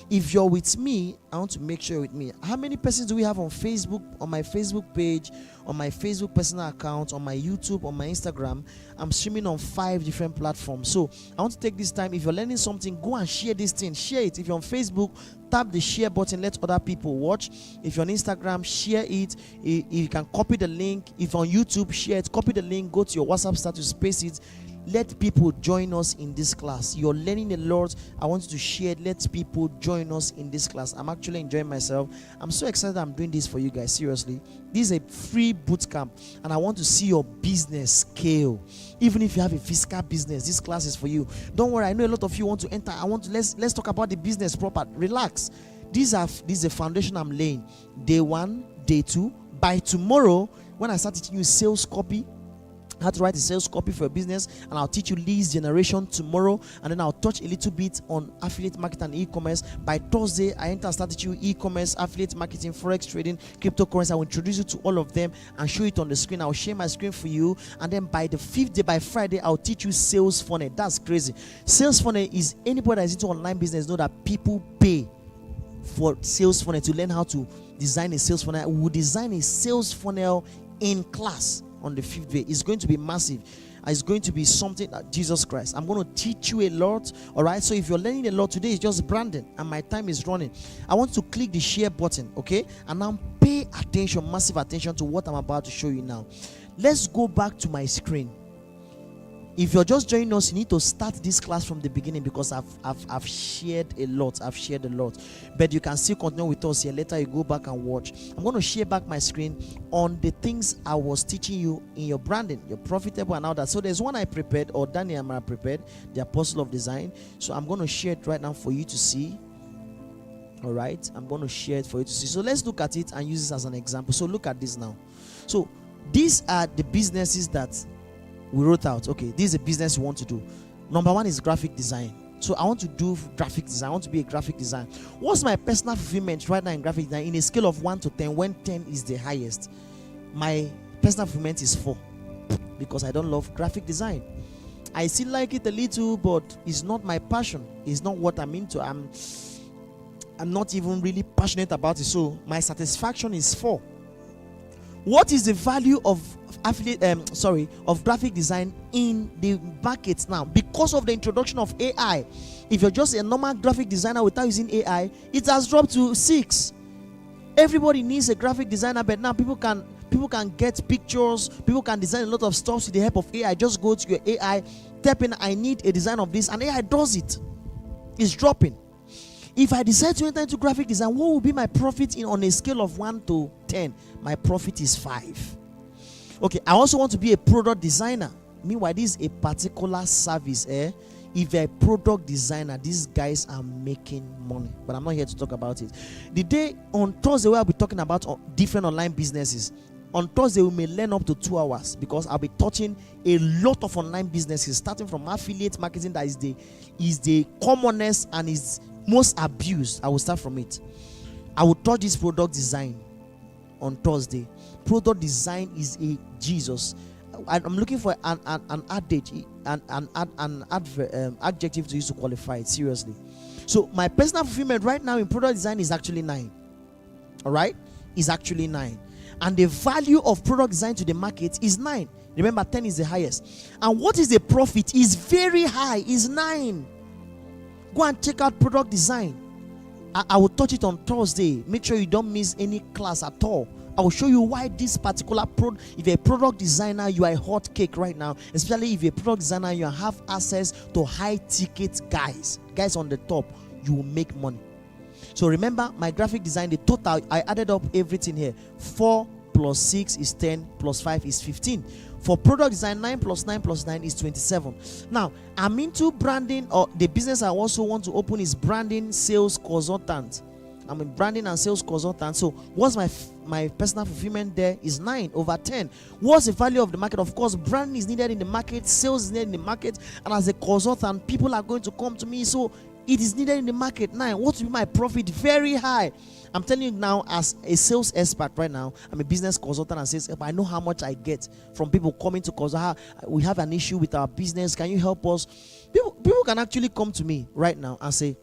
If you're with me, I want to make sure you're with me. How many persons do we have on Facebook, on my Facebook page, on my Facebook personal account, on my YouTube, on my Instagram? I'm streaming on 5 different platforms. So I want to take this time. If you're learning something, go and share this thing. Share it. If you're on Facebook, tap the share button, let other people watch. If you're on Instagram, share it. You can copy the link. If you're on YouTube, share it, copy the link, go to your WhatsApp status, paste it. Let people join us in this class. You're learning a lot. I want you to share it. Let people join us in this class. I'm actually enjoying myself. I'm so excited I'm doing this for you guys. Seriously, this is a free bootcamp, and I want to see your business scale. Even if you have a physical business, this class is for you. Don't worry, I know a lot of you want to enter. Let's talk about the business proper. Relax. This is the foundation I'm laying. Day 1, day 2. By tomorrow, when I start teaching you sales copy, how to write a sales copy for a business, and I'll teach you leads generation tomorrow, and then I'll touch a little bit on affiliate marketing and e-commerce. By Thursday, I start teaching you e-commerce, affiliate marketing, forex trading, cryptocurrency. I will introduce you to all of them and show it on the screen. I'll share my screen for you, and then by the 5th day, by Friday, I'll teach you sales funnel. That's crazy. Sales funnel is anybody that's into online business know that people pay for sales funnel to learn how to design a sales funnel. We will design a sales funnel in class on the 5th day. It's going to be massive. It's going to be something that Jesus Christ. I'm going to teach you a lot. All right. So if you're learning a lot today, it's just branding, and my time is running. I want to click the share button, okay? And now pay attention, massive attention to what I'm about to show you now. Let's go back to my screen. If you're just joining us, you need to start this class from the beginning, because I've shared a lot. But you can still continue with us here. Later, you go back and watch. I'm going to share back my screen on the things I was teaching you in your branding, your profitable and all that. So there's one I prepared, or Daniel Amara prepared, the Apostle of Design. So I'm going to share it right now for you to see. All right, I'm going to share it for you to see. So let's look at it and use this as an example. So look at this now. So these are the businesses that we wrote out. Okay, this is a business you want to do. Number 1 is graphic design. So I want to do graphic design. I want to be a graphic designer. What's my personal fulfillment right now in graphic design? In a scale of 1 to 10, when 10 is the highest, my personal fulfillment is 4, because I don't love graphic design. I still like it a little, but it's not my passion. It's not what I'm into. I'm not even really passionate about it. So my satisfaction is 4. What is the value of graphic design in the market now? Because of the introduction of AI, if you're just a normal graphic designer without using AI, it has dropped to 6. Everybody needs a graphic designer, but now people can get pictures, people can design a lot of stuff with the help of AI. Just go to your AI, type in I need a design of this, and AI does it. It's dropping. If I decide to enter into graphic design, what will be my profit on a scale of 1 to 10? My profit is 5. Okay, I also want to be a product designer. Meanwhile, this is a particular service. If you're a product designer, these guys are making money. But I'm not here to talk about it. The day on Thursday, where I'll be talking about different online businesses. On Thursday, we may learn up to 2 hours, because I'll be touching a lot of online businesses, starting from affiliate marketing, that is the commonest and is most abused. I will start from it. I will touch this product design on Thursday. Product design is a Jesus. I'm looking for an adjective to use to qualify it. Seriously. So my personal fulfillment right now in product design is actually 9. All right, is actually 9, and the value of product design to the market is 9. Remember, 10 is the highest, and what is the profit is very high, is 9. Go and check out product design. I will touch it on Thursday. Make sure you don't miss any class at all. I will show you why this particular if you're a product designer, you are a hot cake right now. Especially if you're a product designer, you have access to high ticket guys on the top. You will make money. So remember, my graphic design, the total, I added up everything here. 4 plus 6 is 10, plus 5 is 15. For product design, 9 plus 9 plus 9 is 27. Now, I'm into branding, or the business I also want to open is branding sales consultant. I'm a branding and sales consultant. So what's my personal fulfillment there is 9/10. What's the value of the market? Of course, branding is needed in the market, sales is needed in the market, and as a consultant, people are going to come to me. So it is needed in the market. 9. What will be my profit? Very high. I'm telling you now, as a sales expert right now, I'm a business consultant and sales expert. I know how much I get from people coming to consult. We have an issue with our business. Can you help us? People can actually come to me right now and say,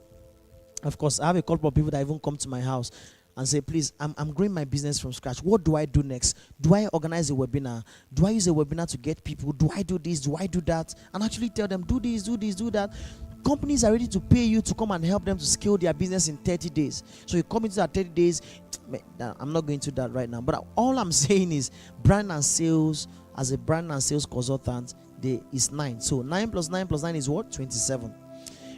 of course, I have a couple of people that even come to my house and say, please, I'm growing my business from scratch. What do I do next? Do I organize a webinar? Do I use a webinar to get people? Do I do this? Do I do that? And actually tell them, do this, do this, do that. Companies are ready to pay you to come and help them to scale their business in 30 days. So you come into that 30 days. I'm not going to that right now. But all I'm saying is brand and sales, as a brand and sales consultant, is 9. So 9 plus 9 plus 9 is what? 27.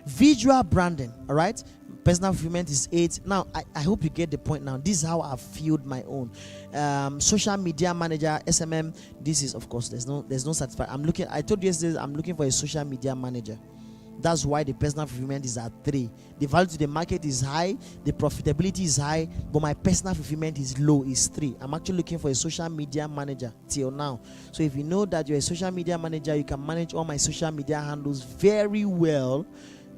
Visual branding, all right? Personal fulfillment is 8. Now, I hope you get the point now. This is how I've filled my own. Social media manager, SMM. This is, of course, there's no certified. I told you yesterday, I'm looking for a social media manager. That's why the personal fulfillment is at 3. The value to the market is high, the profitability is high, but my personal fulfillment is low, is 3. I'm actually looking for a social media manager till now. So if you know that you're a social media manager, you can manage all my social media handles very well.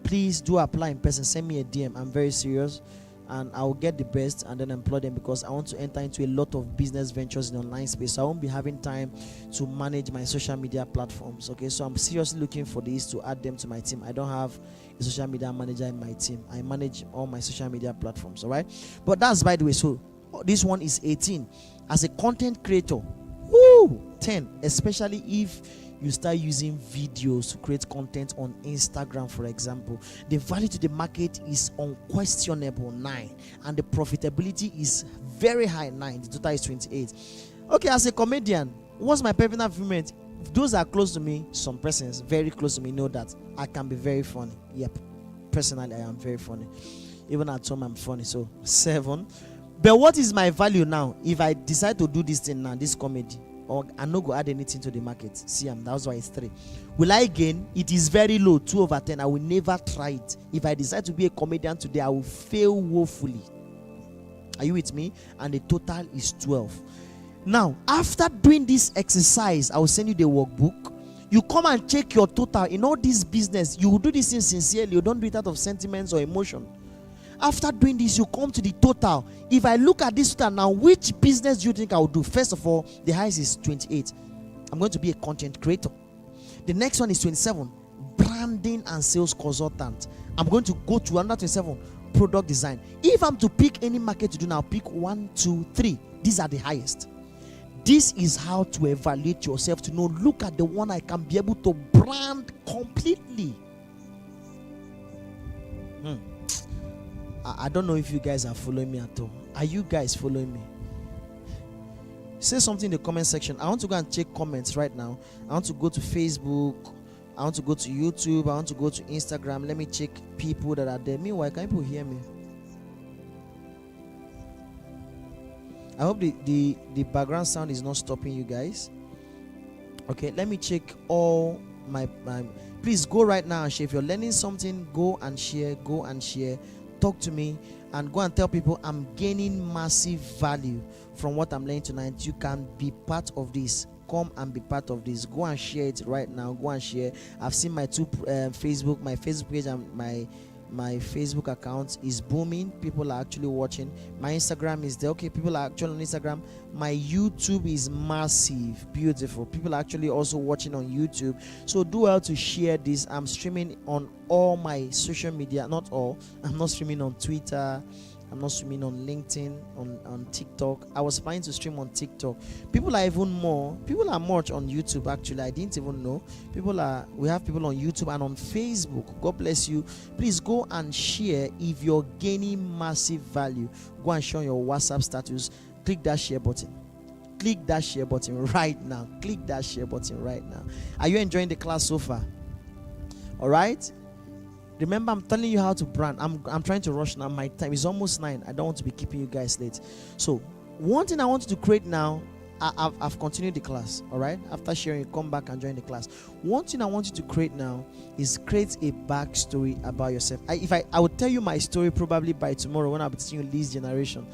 Please do apply in person. Send me a DM. I'm very serious, and I will get the best and then employ them, because I want to enter into a lot of business ventures in the online space. So I won't be having time to manage my social media platforms. Okay, so I'm seriously looking for this to add them to my team. I don't have a social media manager in my team. I manage all my social media platforms. All right, but that's by the way. So this one is 18. As a content creator, 10, especially if you start using videos to create content on Instagram, for example. The value to the market is unquestionable, 9, and the profitability is very high, 9. The total is 28. Okay, as a comedian, what's my personal fulfillment? Those are close to me, some persons very close to me know that I can be very funny. Yep, personally I am very funny. Even at home I'm funny. So 7. But what is my value now if I decide to do this thing now, this comedy? Or I'm not going to add anything to the market. See, that's why it's 3. Will I gain? It is very low, 2/10. I will never try it. If I decide to be a comedian today, I will fail woefully. Are you with me? And the total is 12. Now, after doing this exercise, I will send you the workbook. You come and check your total in all this business. You will do this thing sincerely. You don't do it out of sentiments or emotion. After doing this, you come to the total. If I look at this total now, which business do you think I will do? First of all, the highest is 28. I'm going to be a content creator. The next one is 27, branding and sales consultant. I'm going to go to another 27, product design. If I'm to pick any market to do now, pick 1, 2, 3. These are the highest. This is how to evaluate yourself, to know, look at the one I can be able to brand completely. I don't know if you guys are following me at all. Are you guys following me? Say something in the comment section. I want to go and check comments right now. I want to go to Facebook. I want to go to YouTube. I want to go to Instagram. Let me check people that are there. Meanwhile, can people hear me? I hope the background sound is not stopping you guys. Okay, let me check all my please go right now and share. If you're learning something, go and share. Go and share. Talk to me and go and tell people I'm gaining massive value from what I'm learning tonight. You can be part of this. Come and be part of this. Go and share it right now. Go and share. I've seen my two my Facebook page and my Facebook account is booming. People are actually watching. My Instagram is there. Okay, people are actually on Instagram. My YouTube is massive, beautiful. People are actually also watching on YouTube. So do well to share this. I'm streaming on all my social media. Not all. I'm not streaming on Twitter. I'm not streaming on LinkedIn, on TikTok. I was planning to stream on TikTok. People are much on YouTube actually. I didn't even know. We have people on YouTube and on Facebook. God bless you. Please go and share if you're gaining massive value. Go and share on your WhatsApp status. Click that share button. Click that share button right now. Click that share button right now. Are you enjoying the class so far? All right. Remember, I'm telling you how to brand. I'm trying to rush now. My time is almost 9. I don't want to be keeping you guys late. So, one thing I want you to create now, I've continued the class. All right, after sharing, come back and join the class. One thing I want you to create now is create a backstory about yourself. I would tell you my story probably by tomorrow when I'll be teaching you lead generation.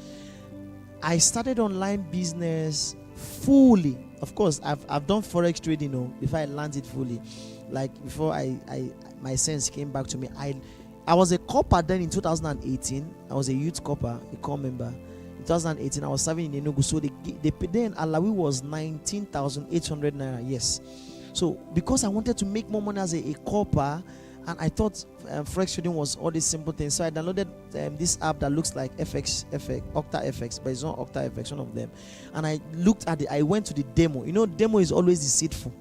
I started online business fully. Of course, I've done forex trading, before I learned it fully. Like before my sense came back to me. I was a copper then in 2018. I was a youth copper, a core member. In 2018, I was serving in Enugu. So they paid then Alawi was 19,800 naira. Yes. So because I wanted to make more money as a copper, and I thought forex trading was all these simple things, so I downloaded this app that looks like Octa FX, but it's not Octa FX, one of them. And I looked at it. I went to the demo. Demo is always deceitful.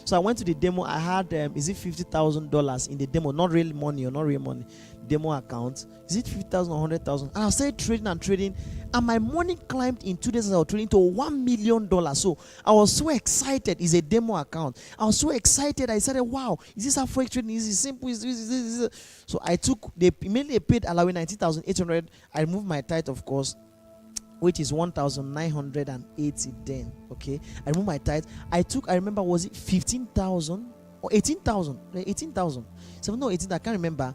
So I went to the demo. I had is it $50,000 in the demo? Not real money or not real money. Demo account. Is it 50,000 or 100,000? And I started trading, and my money climbed in 2 days as I was trading to $1 million. So I was so excited. It's a demo account. I was so excited. I said, "Wow, is this how forex trading is? It's simple. Is this?" So I took. They immediately paid Alawi 19,800. I removed my tithe, of course, which is 1,980 then. Okay, I removed my tithe. I remember, was it 15,000 or 18,000? 18,000. So no, 18. I can't remember.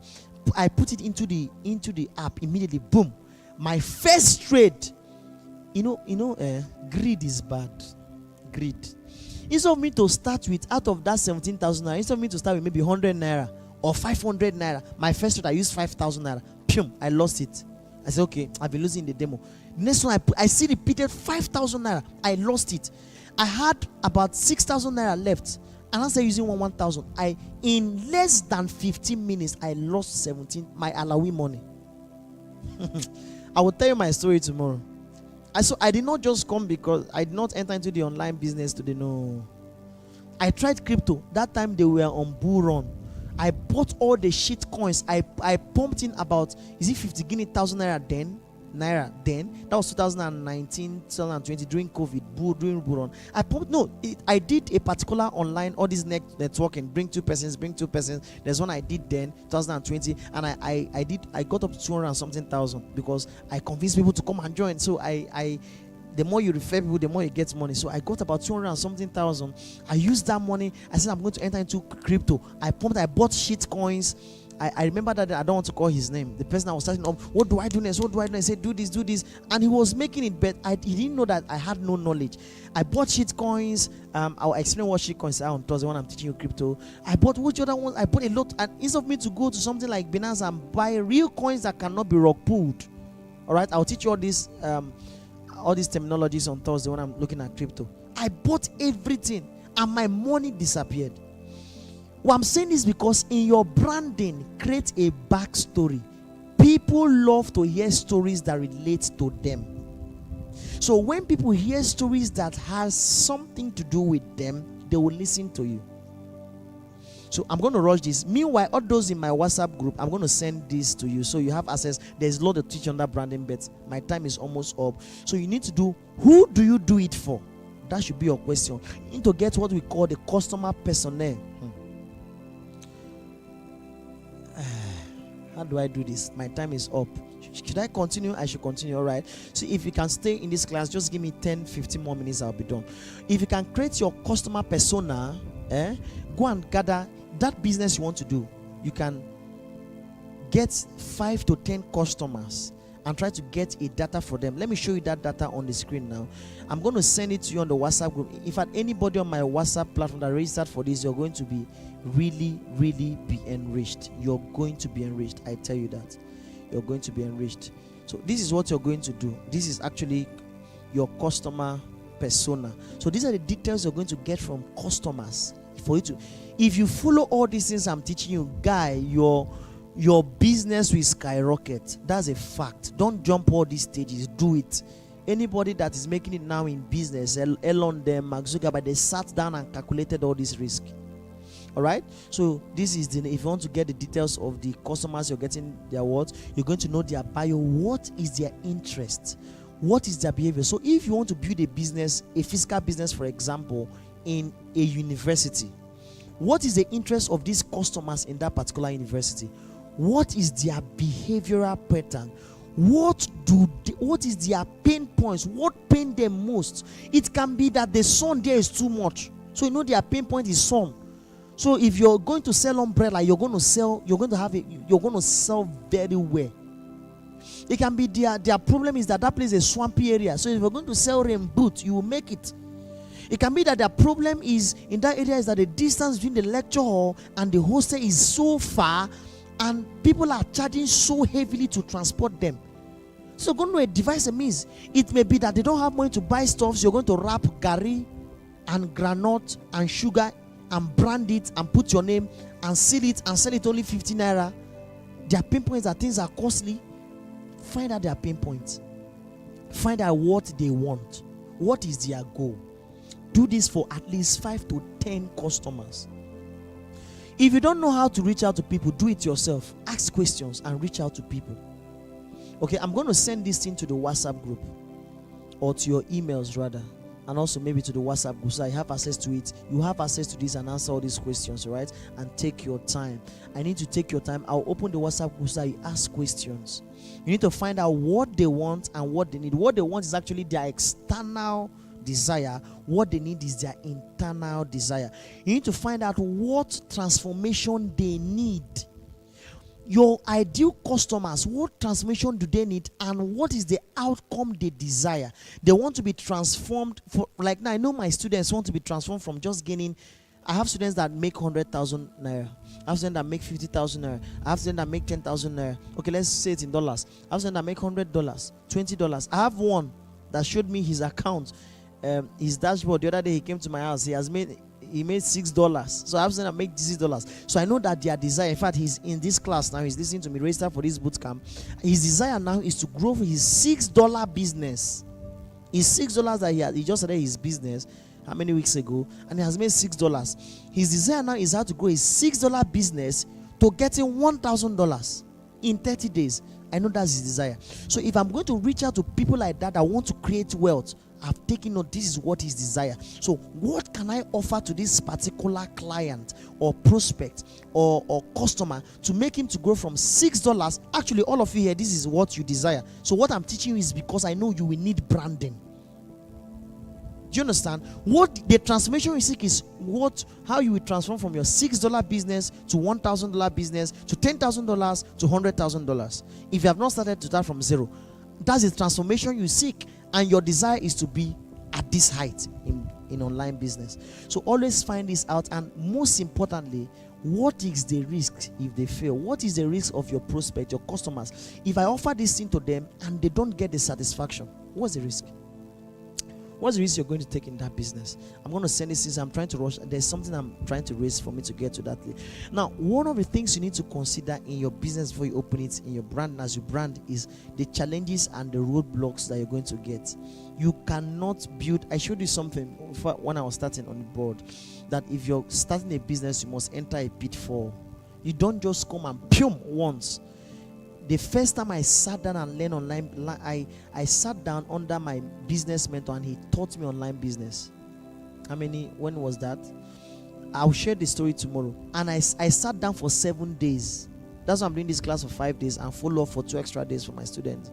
I put it into the app immediately. Boom, my first trade. Greed is bad. Greed. Instead of me to start with, out of that 17,000 naira, instead of me to start with maybe 100 naira or 500 naira, my first trade I used 5,000 naira. I lost it. I said, okay, I've been losing the demo. Next one I see repeated 5,000 naira. I lost it. I had about 6,000 naira left. And I started using 1,000. In less than 15 minutes, I lost 17 my Alawi money. I will tell you my story tomorrow. I did not just come because I did not enter into the online business today. No. I tried crypto. That time they were on bull run. I bought all the shit coins. I pumped in about, is it 50 guinea thousand naira then? That was 2019, 2020 during COVID, during bull run. I did a particular online, all this networking, bring two persons. There's one I did then, 2020, and I got up to 200 and something thousand because I convinced people to come and join. So the more you refer people, the more you get money. So I got about 200 and something thousand. I used that money. I said I'm going to enter into crypto. I bought shit coins. I remember that I don't want to call his name. The person I was starting up, what do I do next? I said, do this. And he was making it better. He didn't know that I had no knowledge. I bought shit coins. I'll explain what shit coins are on Thursday when I'm teaching you crypto. I bought which other ones? I bought a lot. And instead of me to go to something like Binance and buy real coins that cannot be rock pulled. All right, I'll teach you all these terminologies on Thursday when I'm looking at crypto. I bought everything and my money disappeared. Well, I'm saying this because in your branding, create a backstory. People love to hear stories that relate to them. So when people hear stories that has something to do with them, they will listen to you. So I'm going to rush this. Meanwhile, all those in my WhatsApp group, I'm going to send this to you so you have access. There's a lot to teach on that branding, but my time is almost up. So you need to do, who do you do it for? That should be your question. You need to get what we call the customer personnel. How do I do this? My time is up. Should I continue? I should continue. All right. So if you can stay in this class, just give me 10-15 more minutes, I'll be done. If you can create your customer persona, go and gather that business you want to do. You can get 5 to 10 customers and try to get a data for them. Let me show you that data on the screen now. I'm going to send it to you on the WhatsApp group. In fact, anybody on my WhatsApp platform that registered for this, you're going to be really be enriched. You're going to be enriched. I tell you that. You're going to be enriched. So this is what you're going to do. This is actually your customer persona. So these are the details you're going to get from customers for you to. If you follow all these things I'm teaching you, guy, your business will skyrocket. That's a fact. Don't jump all these stages. Do it. Anybody that is making it now in business, Elon, them, Mark Zuckerberg, they sat down and calculated all this risk. All right. So this is if you want to get the details of the customers you're getting, their what, you're going to know their bio. What is their interest? What is their behavior? So if you want to build a business, a physical business, for example, in a university, what is the interest of these customers in that particular university? What is their behavioral pattern? what is their pain points? What pain them most? It can be that the sun there is too much, so their pain point is sun. So if you're going to sell umbrella, you're going to sell very well. It can be their problem is that place is a swampy area, so if you're going to sell rain boot, you will make it. It can be that their problem is in that area is that the distance between the lecture hall and the hostel is so far, and people are charging so heavily to transport them. So going to devise a means. It may be that they don't have money to buy stuff, so you're going to wrap gari and granite and sugar and brand it and put your name and seal it and sell it only 50 naira. Their pain points are things are costly. Find out their pain points. Find out what they want. What is their goal? Do this for at least 5 to 10 customers. If you don't know how to reach out to people, do it yourself. Ask questions and reach out to people. Okay, I'm going to send this thing to the WhatsApp group, or to your emails rather, and also maybe to the WhatsApp group, so I have access to it. You have access to this and answer all these questions, right? And take your time. I need to take your time. I'll open the WhatsApp group so that you ask questions. You need to find out what they want and what they need. What they want is actually their external desire. What they need is their internal desire. You need to find out what transformation they need. Your ideal customers, what transformation do they need, and what is the outcome they desire? They want to be transformed. For like now, I know my students want to be transformed from just gaining. I have students that make 100,000 naira. I have students that make 50,000 naira. I have students that make 10,000 naira. Okay, let's say it in dollars. I have students that make $100, $20. I have one that showed me his account, his dashboard the other day. He came to my house. He made $6. So I have students that make $6. So I know that their desire. In fact, he's in this class now. He's listening to me. Register for this bootcamp. His desire now is to grow his $6 business. His $6 that he just started his business how many weeks ago, and he has made $6. His desire now is how to grow his $6 business to getting $1,000 in 30 days. I know that's his desire. So if I'm going to reach out to people like that want to create wealth, I've taken note, this is what his desire. So what can I offer to this particular client or prospect or customer to make him to grow from $6? Actually, all of you here, this is what you desire. So what I'm teaching you is because I know you will need branding. Do you understand? What the transformation you seek is how you will transform from your $6 business to $1,000 business to $10,000 to $100,000. If you have not started to start from zero, that's the transformation you seek, and your desire is to be at this height in online business. So always find this out, and most importantly, what is the risk if they fail? What is the risk of your prospect, your customers? If I offer this thing to them and they don't get the satisfaction, what's the risk? What's the risk you're going to take in that business? I'm going to send this since I'm trying to rush. There's something I'm trying to raise for me to get to that. Now, one of the things you need to consider in your business before you open it, in your brand, as you brand, is the challenges and the roadblocks that you're going to get. You cannot build. I showed you something when I was starting on the board, that if you're starting a business, you must enter a pitfall. You don't just come and pum once. The first time I sat down and learned online, I sat down under my business mentor and he taught me online business. When was that? I'll share the story tomorrow. And I sat down for 7 days. That's why I'm doing this class for 5 days and follow up for 2 extra days for my students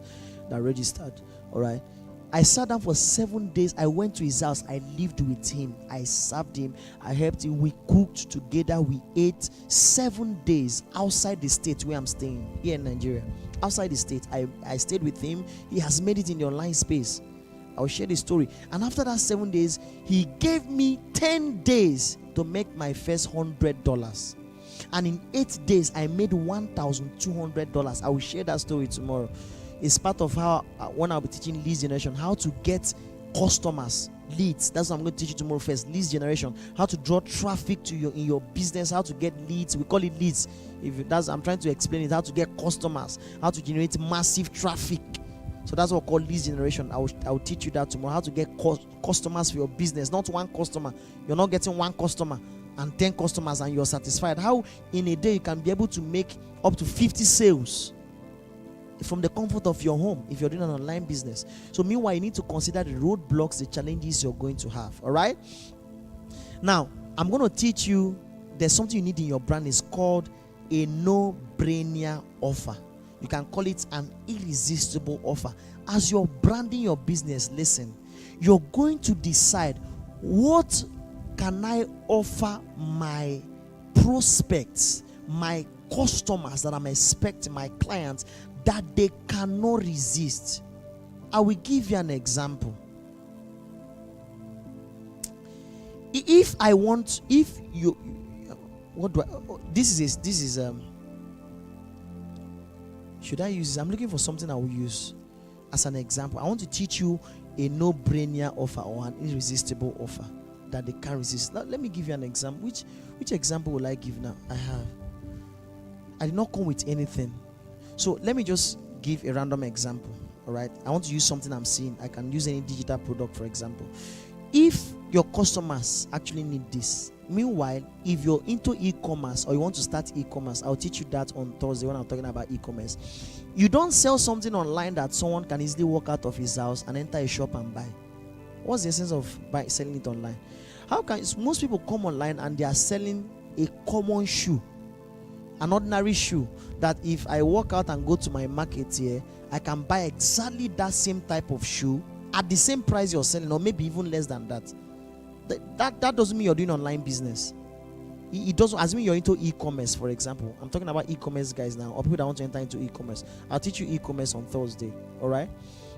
that registered. All right. I sat down for 7 days. I went to his house. I lived with him. I served him. I helped him. We cooked together. We ate 7 days outside the state where I'm staying, here in Nigeria. Outside the state. I stayed with him. He has made it in the online space. I'll share the story. And after that 7 days, he gave me 10 days to make my first $100. And in 8 days, I made $1,200. I will share that story tomorrow. It's part of how, when I'll be teaching leads generation, how to get customers, leads. That's what I'm going to teach you tomorrow first. Leads generation, how to draw traffic to in your business, how to get leads. We call it leads. I'm trying to explain it, how to get customers, how to generate massive traffic. So that's what we call leads generation. I will teach you that tomorrow, how to get customers for your business, not one customer. You're not getting one customer and 10 customers and you're satisfied. How in a day you can be able to make up to 50 sales from the comfort of your home if you're doing an online business. So meanwhile, you need to consider the roadblocks, the challenges you're going to have. All right. Now, I'm going to teach you, there's something you need in your brand. It's called a no-brainer offer. You can call it an irresistible offer. As you're branding your business, listen, you're going to decide, what can I offer my prospects, my customers that I'm expecting, my clients, that they cannot resist. I will give you an example. If you, what do I, this is should I use this? I'm looking for something I will use as an example. I want to teach you a no-brainer offer or an irresistible offer that they can't resist. Now, let me give you an example. Which example will I give now? I did not come with anything. So let me just give a random example. All right. I want to use something I'm seeing. I can use any digital product, for example. If your customers actually need this, meanwhile, if you're into e-commerce or you want to start e-commerce, I'll teach you that on Thursday when I'm talking about e-commerce. You don't sell something online that someone can easily walk out of his house and enter a shop and buy. What's the essence of selling it online? How can most people come online and they are selling a common shoe, an ordinary shoe, that if I walk out and go to my market here, I can buy exactly that same type of shoe at the same price you're selling, or maybe even less than that. That doesn't mean you're doing online business. It doesn't mean you're into e-commerce, for example. I'm talking about e-commerce guys now, or people that want to enter into e-commerce. I'll teach you e-commerce on Thursday. All right.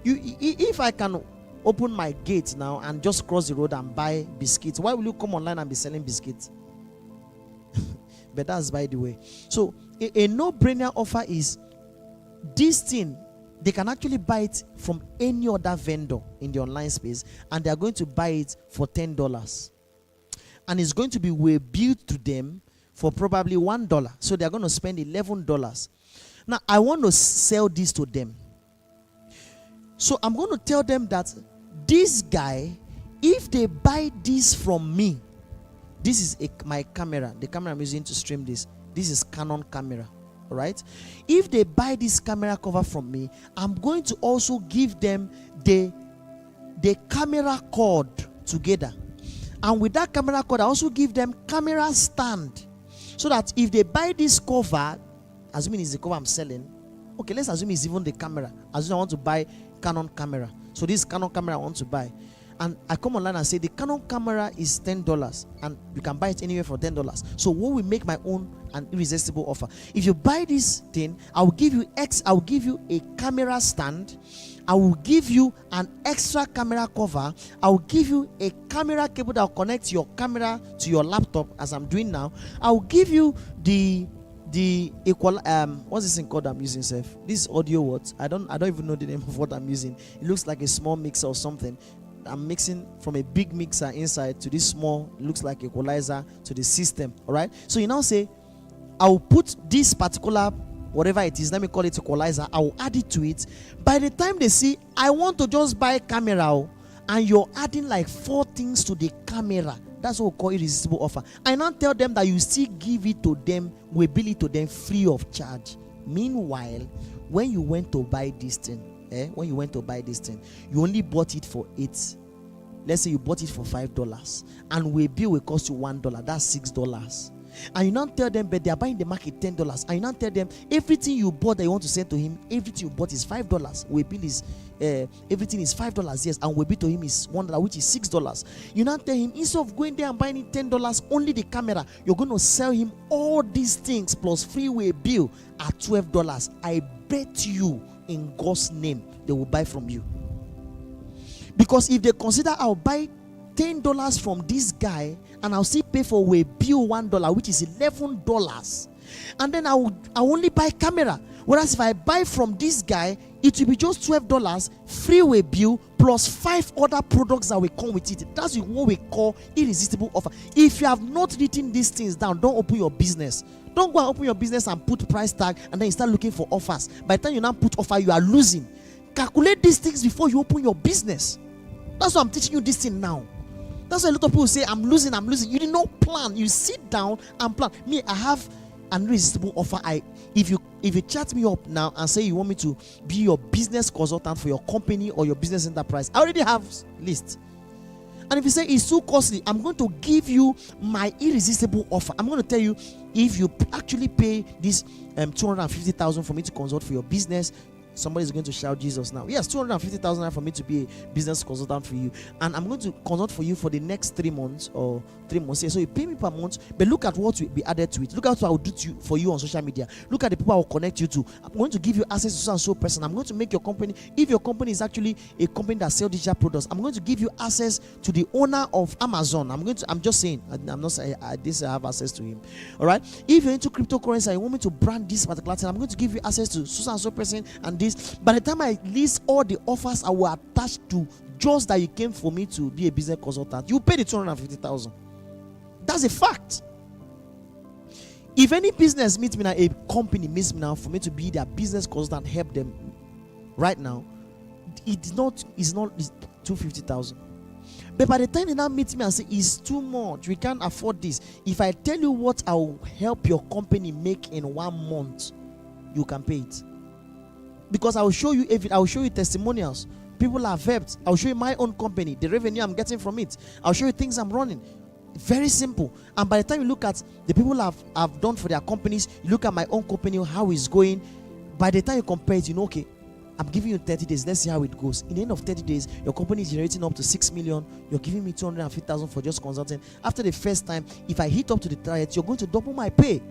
If I can open my gate now and just cross the road and buy biscuits, why will you come online and be selling biscuits? But that's by the way. So a no-brainer offer is this thing. They can actually buy it from any other vendor in the online space, and they are going to buy it for $10. And it's going to be billed to them for probably $1. So they are going to spend $11. Now, I want to sell this to them. So I'm going to tell them that this guy, if they buy this from me, this is my camera. The camera I'm using to stream this. This is Canon camera. Right? If they buy this camera cover from me, I'm going to also give them the camera cord together. And with that camera cord, I also give them camera stand. So that if they buy this cover, assuming it's the cover I'm selling, okay, let's assume it's even the camera. Assume I want to buy Canon camera. So this Canon camera I want to buy. And I come online and say the Canon camera is $10 and you can buy it anywhere for $10. So what will make my own an irresistible offer? If you buy this thing, I'll give you a camera stand. I will give you an extra camera cover. I'll give you a camera cable that will connect your camera to your laptop, as I'm doing now. I'll give you the equal what's this thing called I'm using, Seth? This audio what? I don't even know the name of what I'm using. It looks like a small mixer or something. I'm mixing from a big mixer inside to this small, looks like equalizer, to the system. All right. So you now say, I'll put this particular, whatever it is, let me call it equalizer. I'll add it to it. By the time they see, I want to just buy a camera, and you're adding like 4 things to the camera. That's what we call irresistible offer. I now tell them that you still give it to them, we bill it to them free of charge. Meanwhile, when you went to buy this thing, you only bought it for 8. Let's say you bought it for $5, and we bill will cost you $1. That's $6. And you now tell them, but they are buying the market $10. And you now tell them everything you bought that you want to send to him, everything you bought is $5. We bill is everything is $5, yes, and we bill to him is $1, which is $6. You now tell him, instead of going there and buying it $10, only the camera, you're going to sell him all these things plus freeway bill at $12. I bet you, in God's name, they will buy from you. Because if they consider I'll buy $10 from this guy and I'll still pay for a bill $1, which is $11, and then I only buy camera. Whereas if I buy from this guy, it will be just $12 freeway bill plus 5 other products that will come with it. That's what we call irresistible offer. If you have not written these things down, don't open your business. Don't go and open your business and put price tag and then you start looking for offers. By the time you now put offer, you are losing. Calculate these things before you open your business. That's why I'm teaching you this thing now. That's why a lot of people say, I'm losing. You did not plan. You sit down and plan. Me, I have an irresistible offer. If you chat me up now and say you want me to be your business consultant for your company or your business enterprise, I already have list. And if you say it's too costly, I'm going to give you my irresistible offer. I'm going to tell you, if you actually pay this 250,000 for me to consult for your business, somebody is going to shout Jesus now. Yes, 250,000 for me to be a business consultant for you, and I'm going to consult for you for the next 3 months or 3 months. So you pay me per month, but look at what will be added to it. Look at what I will do to you, for you on social media. Look at the people I will connect you to. I'm going to give you access to so and so person. I'm going to make your company, if your company is actually a company that sells digital products, I'm going to give you access to the owner of Amazon. I'm just saying, I'm not saying I have access to him. All right. If you're into cryptocurrency and you want me to brand this particular thing, I'm going to give you access to so and so person and this. By the time I list all the offers I will attach to just that you came for me to be a business consultant, you pay the 250,000. That's a fact. If any business meets me now, a company meets me now for me to be their business consultant, help them right now, it's not 250,000. But by the time they now meet me and say it's too much, we can't afford this, if I tell you what I will help your company make in 1 month, you can pay it. Because I will show you testimonials. People have helped. I'll show you my own company, the revenue I'm getting from it. I'll show you things I'm running. Very simple. And by the time you look at the people I've done for their companies, you look at my own company, how it's going. By the time you compare it, you know, okay, I'm giving you 30 days. Let's see how it goes. In the end of 30 days, your company is generating up to 6 million. You're giving me 250,000 for just consulting. After the first time, if I hit up to the target, you're going to double my pay.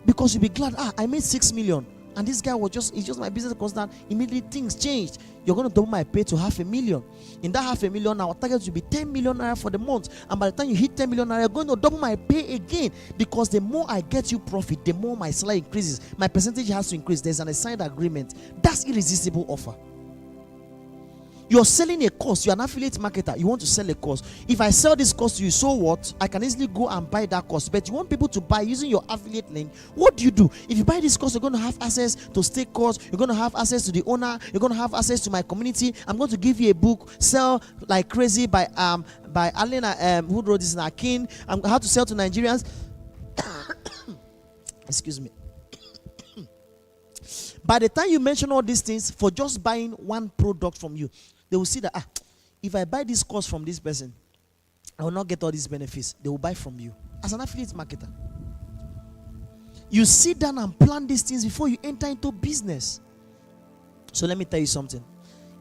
Because you'll be glad, I made 6 million. And this guy he's just my business consultant. Immediately things changed. You're going to double my pay to 500,000. In that 500,000, our target will be 10 million naira for the month. And by the time you hit 10 million naira, you're going to double my pay again. Because the more I get you profit, the more my salary increases. My percentage has to increase. There's an assigned agreement. That's irresistible offer. You're selling a course. You're an affiliate marketer. You want to sell a course. If I sell this course to you, so what? I can easily go and buy that course. But you want people to buy using your affiliate link. What do? If you buy this course, you're going to have access to stake course. You're going to have access to the owner. You're going to have access to my community. I'm going to give you a book, Sell Like Crazy by Alena, who wrote this in Akin. How to sell to Nigerians. Excuse me. By the time you mention all these things, for just buying one product from you, they will see that if I buy this course from this person, I will not get all these benefits. They will buy from you as an affiliate marketer. You sit down and plan these things before you enter into business. So let me tell you something.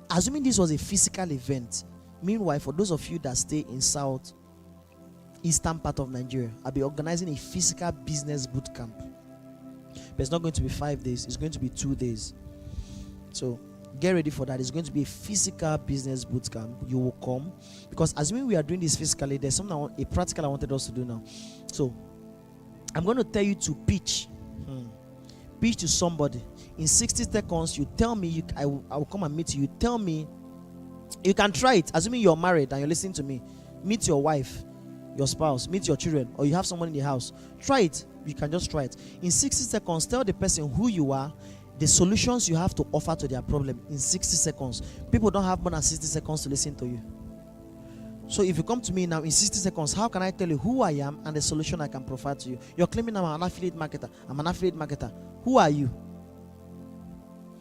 Assuming this was a physical event, meanwhile, for those of you that stay in south eastern part of Nigeria, I'll be organizing a physical business boot camp. But it's not going to be 5 days. It's going to be 2 days. So get ready for that. It's going to be a physical business boot camp. You will come. Because assuming we are doing this physically, there's something, a practical I wanted us to do now. So I'm going to tell you to pitch. Pitch to somebody. In 60 seconds, you tell me, I will come and meet you. You tell me, you can try it. Assuming you're married and you're listening to me. Meet your wife, your spouse, meet your children, or you have someone in the house. Try it. You can just try it. In 60 seconds, tell the person who you are, the solutions you have to offer to their problem in 60 seconds. People don't have more than 60 seconds to listen to you. So if you come to me now in 60 seconds, how can I tell you who I am and the solution I can provide to you? You're claiming I'm an affiliate marketer. I'm an affiliate marketer. Who are you?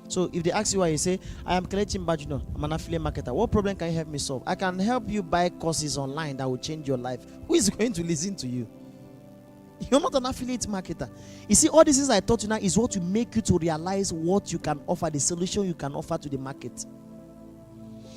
So if they ask you why, you say, I am Kelechi Mbajino. I'm an affiliate marketer. What problem can you help me solve? I can help you buy courses online that will change your life. Who is going to listen to you? You're not an affiliate marketer. You see, all these things I taught you now is what will make you to realize what you can offer, the solution you can offer to the market.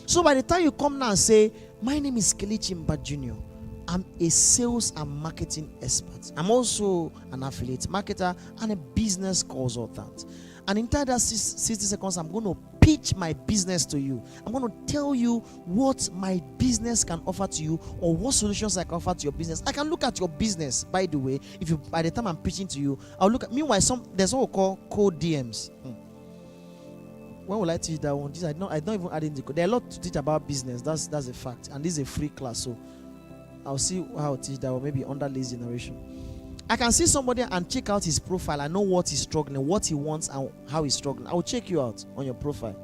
So by the time you come now and say, my name is Kelechi Mbajino. I'm a sales and marketing expert. I'm also an affiliate marketer and a business consultant. And in that 60 seconds, I'm going to pitch my business to you. I'm going to tell you what my business can offer to you, or what solutions I can offer to your business. I can look at your business, by the way. By the time I'm pitching to you, I'll look at. Meanwhile, there's what we call code DMs. When will I teach that one? I don't even add in the code. There are a lot to teach about business. That's a fact. And this is a free class, so I'll see how to teach that one. Maybe under lead generation. I can see somebody and check out his profile. I know what he's struggling, what he wants, and how he's struggling. I will check you out on your profile.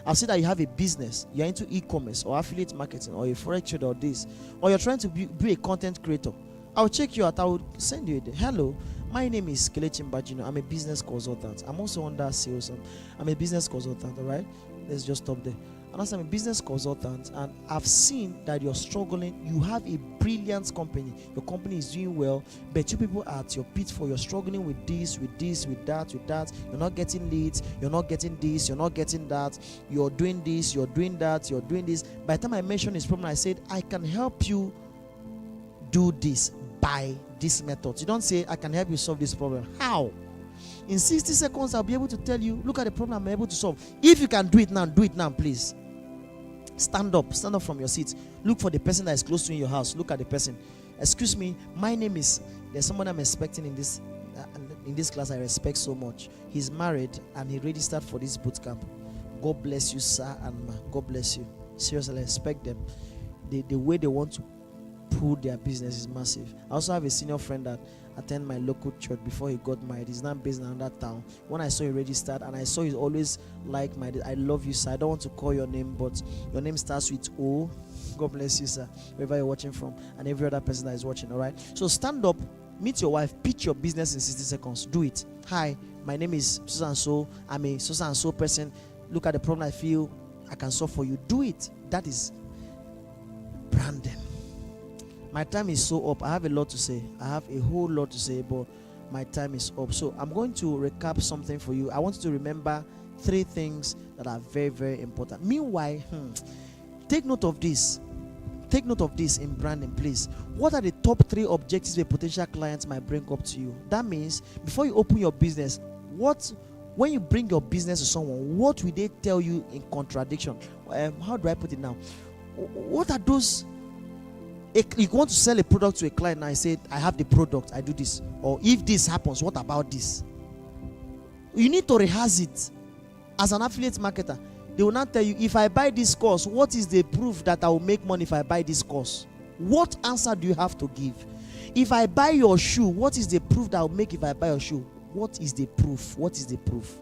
I'll see that you have a business. You're into e-commerce or affiliate marketing or a forex trader or this. Or you're trying to be a content creator. I'll check you out. I will send you a day. Hello, my name is Kelechi Mbajino. I'm a business consultant. I'm also under sales. I'm a business consultant, all right? Let's just stop there. And as I'm a business consultant, and I've seen that you're struggling, you have a brilliant company, your company is doing well, but you people are at your pitfall. You're struggling with this, with that. You're not getting leads, you're not getting this, you're not getting that, you're doing this, you're doing that, you're doing this. By the time I mentioned this problem, I said, I can help you do this by this method. You don't say, I can help you solve this problem. How? In 60 seconds, I'll be able to tell you, look at the problem I'm able to solve. If you can do it now, please. Stand up from your seat. Look for the person that is close to you in your house. Look at the person. Excuse me, my name is, there's someone I'm expecting in this class I respect so much. He's married and he registered for this bootcamp. God bless you, sir and ma. God bless you. Seriously, I respect them. The way they want to pull their business is massive. I also have a senior friend that attended my local church before he got married. He's now based in another town. When I saw he registered, and I saw he's always like my, I love you, sir. I don't want to call your name, but your name starts with O. God bless you, sir, wherever you're watching from, and every other person that is watching. All right. So stand up, meet your wife, pitch your business in 60 seconds. Do it. Hi, my name is so and so. I'm a so and so person. Look at the problem I feel I can solve for you. Do it. That is branding. My time is so up. I have a lot to say. I have a whole lot to say, but my time is up. So I'm going to recap something for you. I want you to remember 3 things that are very, very important. Meanwhile, take note of this. Take note of this in branding, please. What are the top 3 objectives a potential client might bring up to you? That means before you open your business, when you bring your business to someone, what will they tell you in contradiction? How do I put it now? What are those? You want to sell a product to a client and I say, I have the product, I do this. Or if this happens, what about this? You need to rehearse it. As an affiliate marketer, they will not tell you, if I buy this course, what is the proof that I will make money if I buy this course? What answer do you have to give? If I buy your shoe, what is the proof that I will make if I buy your shoe? What is the proof? What is the proof?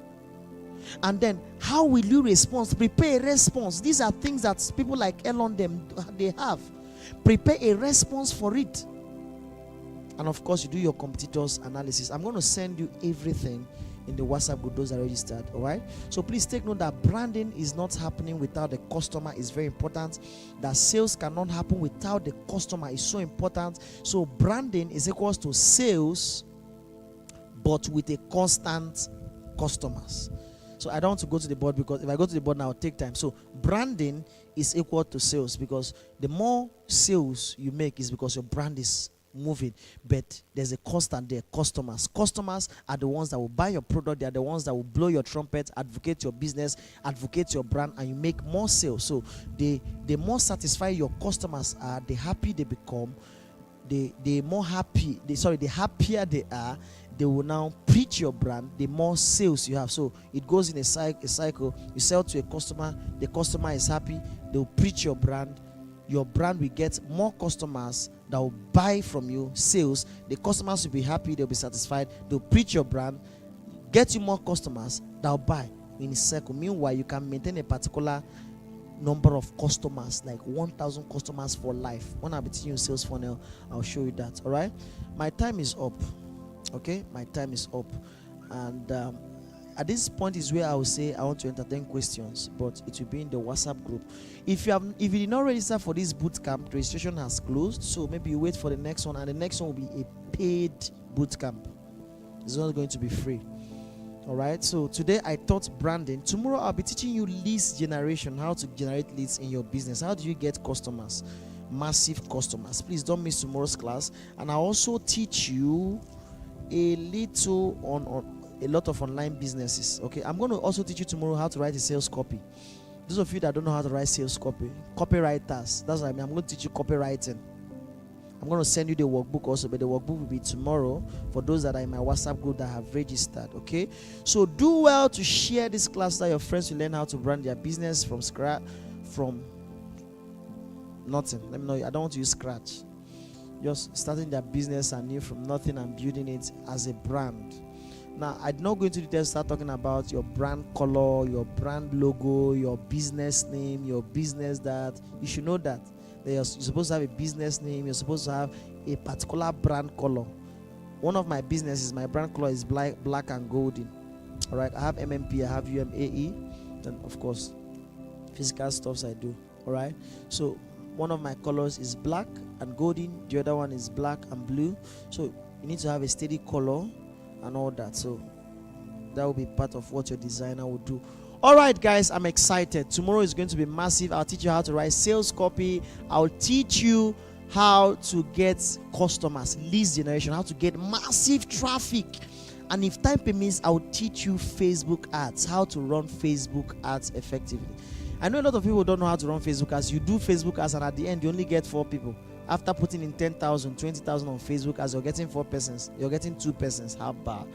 And then, how will you respond? Prepare a response. These are things that people like Elon, they have. Prepare a response for it. And of course, you do your competitors analysis. I'm going to send you everything in the WhatsApp group, those are registered. All right. So please take note that branding is not happening without the customer. It's very important. That sales cannot happen without the customer. Is so important. So branding is equals to sales, but with a constant customers. So I don't want to go to the board, because if I go to the board now, I'll take time. So branding is equal to sales, because the more sales you make is because your brand is moving. But there's a constant there. Customers are the ones that will buy your product. They are the ones that will blow your trumpet, advocate your business, advocate your brand, and you make more sales. So the more satisfied your customers are, the happy they become. The happier they are, they will now preach your brand, the more sales you have. So it goes in a cycle. You sell to a customer, the customer is happy, they'll preach your brand will get more customers that will buy from you, sales. The customers will be happy, they'll be satisfied, they'll preach your brand, get you more customers that will buy in a cycle. Meanwhile, you can maintain a particular number of customers, like 1,000 customers for life. When I be teaching you sales funnel, I'll show you that. All right, my time is up. Okay, my time is up, and at this point is where I will say I want to entertain questions, but it will be in the WhatsApp group. If you did not register for this bootcamp, registration has closed, so maybe you wait for the next one, and the next one will be a paid bootcamp. It's not going to be free. All right, so today I taught branding. Tomorrow I'll be teaching you leads generation, how to generate leads in your business. How do you get customers, massive customers? Please don't miss tomorrow's class. And I'll also teach you a little on a lot of online businesses. Okay, I'm going to also teach you tomorrow how to write a sales copy. Those of you that don't know how to write sales copy, copywriters, that's what I mean. I'm going to teach you copywriting. I'm going to send you the workbook also, but the workbook will be tomorrow for those that are in my WhatsApp group that have registered. Okay, so do well to share this class so that your friends will learn how to brand their business from scratch, from nothing. Let me know. I don't want to use scratch. Just starting their business anew from nothing and building it as a brand. Now, I'm not going to details, start talking about your brand color, your brand logo, your business name, your business that. You should know that. You're supposed to have a business name. You're supposed to have a particular brand color. One of my businesses, my brand color is black and golden. All right, I have MMP, I have UMAE, then of course physical stuffs I do. All right. So one of my colors is black and golden. The other one is black and blue. So you need to have a steady color and all that. So that will be part of what your designer will do. All right, guys, I'm excited. Tomorrow is going to be massive. I'll teach you how to write sales copy. I'll teach you how to get customers, leads generation, how to get massive traffic. And if time permits, I'll teach you Facebook ads, how to run Facebook ads effectively. I know a lot of people don't know how to run Facebook ads. You do Facebook ads, and at the end, you only get 4 people. After putting in 10,000, 20,000 on Facebook ads, you're getting 4 persons. You're getting 2 persons. How bad?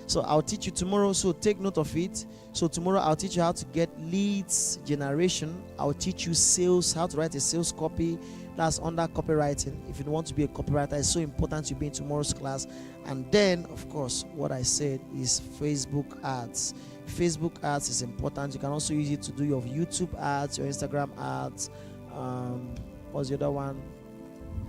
So I'll teach you tomorrow. So take note of it. So tomorrow I'll teach you how to get leads generation. I'll teach you sales, how to write a sales copy. That's under copywriting. If you want to be a copywriter, it's so important you be in tomorrow's class. And then, of course, what I said is Facebook ads. Facebook ads is important. You can also use it to do your YouTube ads, your Instagram ads. What's the other one?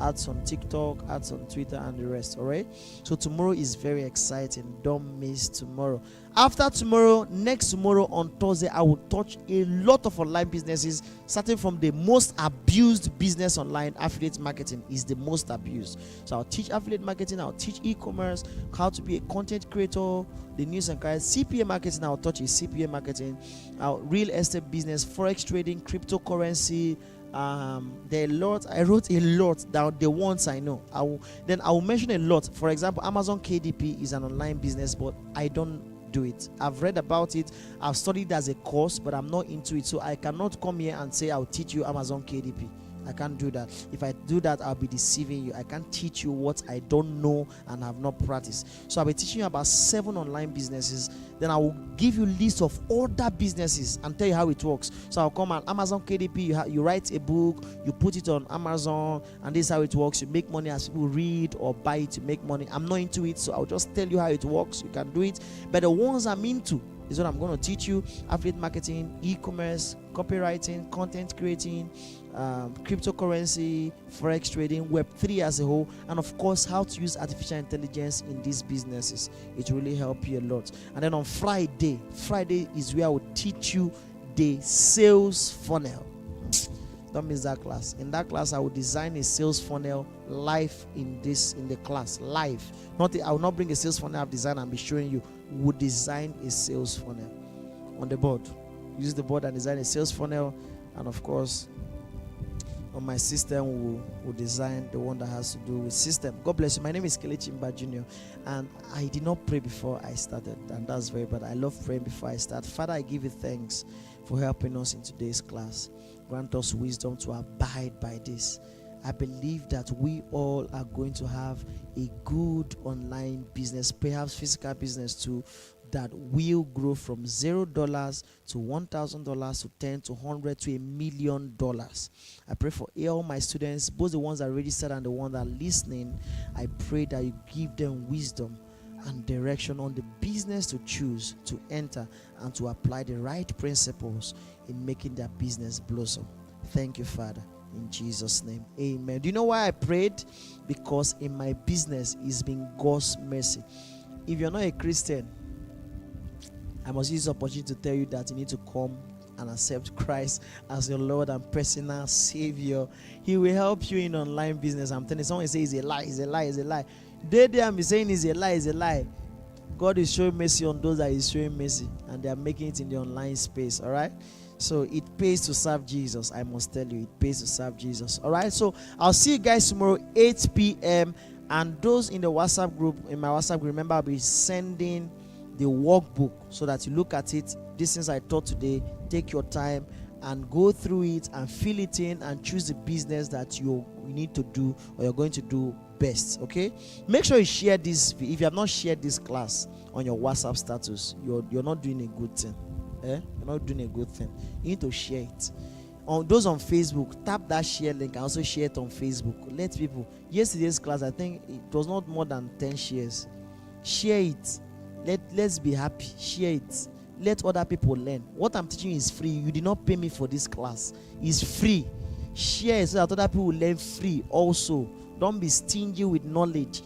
Ads on TikTok, ads on Twitter, and the rest. All right. So tomorrow is very exciting. Don't miss tomorrow. After tomorrow, next tomorrow on Thursday, I will touch a lot of online businesses, starting from the most abused business online. Affiliate marketing is the most abused. So I'll teach affiliate marketing. I'll teach e-commerce, how to be a content creator, the news and current CPA marketing. I'll touch is CPA marketing, real estate business, forex trading, cryptocurrency. There are a lot. I wrote a lot down, the ones I know. I will mention a lot. For example, Amazon KDP is an online business, but I don't do it. I've read about it, I've studied as a course, but I'm not into it. So I cannot come here and say I'll teach you Amazon KDP. I can't do that. If I do that, I'll be deceiving you. I can't teach you what I don't know and have not practiced. So I'll be teaching you about 7 online businesses. Then I will give you list of other businesses and tell you how it works. So I'll come on Amazon KDP. You write a book, you put it on Amazon, and this is how it works. You make money as people read or buy it to make money. I'm not into it, so I'll just tell you how it works. You can do it. But the ones I'm into is what I'm going to teach you: affiliate marketing, e-commerce, copywriting, content creating, cryptocurrency, forex trading, Web3 as a whole, and of course how to use artificial intelligence in these businesses. It will really help you a lot. And then on Friday is where I will teach you the sales funnel. Don't miss that class. In that class, I will design a sales funnel live in the class. Live. I will not bring a sales funnel I've designed and be showing you. We'll design a sales funnel on the board. Use the board and design a sales funnel, and of course on my system we'll design the one that has to do with system. God bless you. My name is Kelechi Mba Jr. and I did not pray before I started, and that's very bad. I love praying before I start. Father, I give you thanks for helping us in today's class. Grant us wisdom to abide by this. I believe that we all are going to have a good online business, perhaps physical business too, that will grow from $0 to $1,000 to $10 to $100 to $1 million. I pray for all my students, both the ones that are registered and the ones that are listening. I pray that you give them wisdom and direction on the business to choose, to enter, and to apply the right principles in making their business blossom. Thank you, Father. In Jesus' name, amen. Do you know why I prayed? Because in my business is being God's mercy. If you're not a Christian, I must use this opportunity to tell you that you need to come and accept Christ as your Lord and personal Savior. He will help you in online business. I'm telling you, someone say it's a lie, it's a lie, it's a lie. They I'm saying it's a lie, it's a lie. God is showing mercy on those that He's showing mercy, and they are making it in the online space. All right. So it pays to serve Jesus. I must tell you, it pays to serve Jesus. All right. So I'll see you guys tomorrow, 8 p.m. And those in the WhatsApp group, in my WhatsApp group, remember I'll be sending the workbook so that you look at it. These things I taught today, take your time and go through it and fill it in and choose the business that you need to do or you're going to do best. Okay, make sure you share this. If you have not shared this class on your WhatsApp status, you're not doing a good thing. You're not doing a good thing. You need to share it. On those on Facebook, tap that share link and also share it on Facebook. Let people. Yesterday's class, I think it was not more than 10 shares. Share it. Let's be happy. Share it. Let other people learn. What I'm teaching is free. You did not pay me for this class. It's free. Share it so that other people will learn free also. Don't be stingy with knowledge.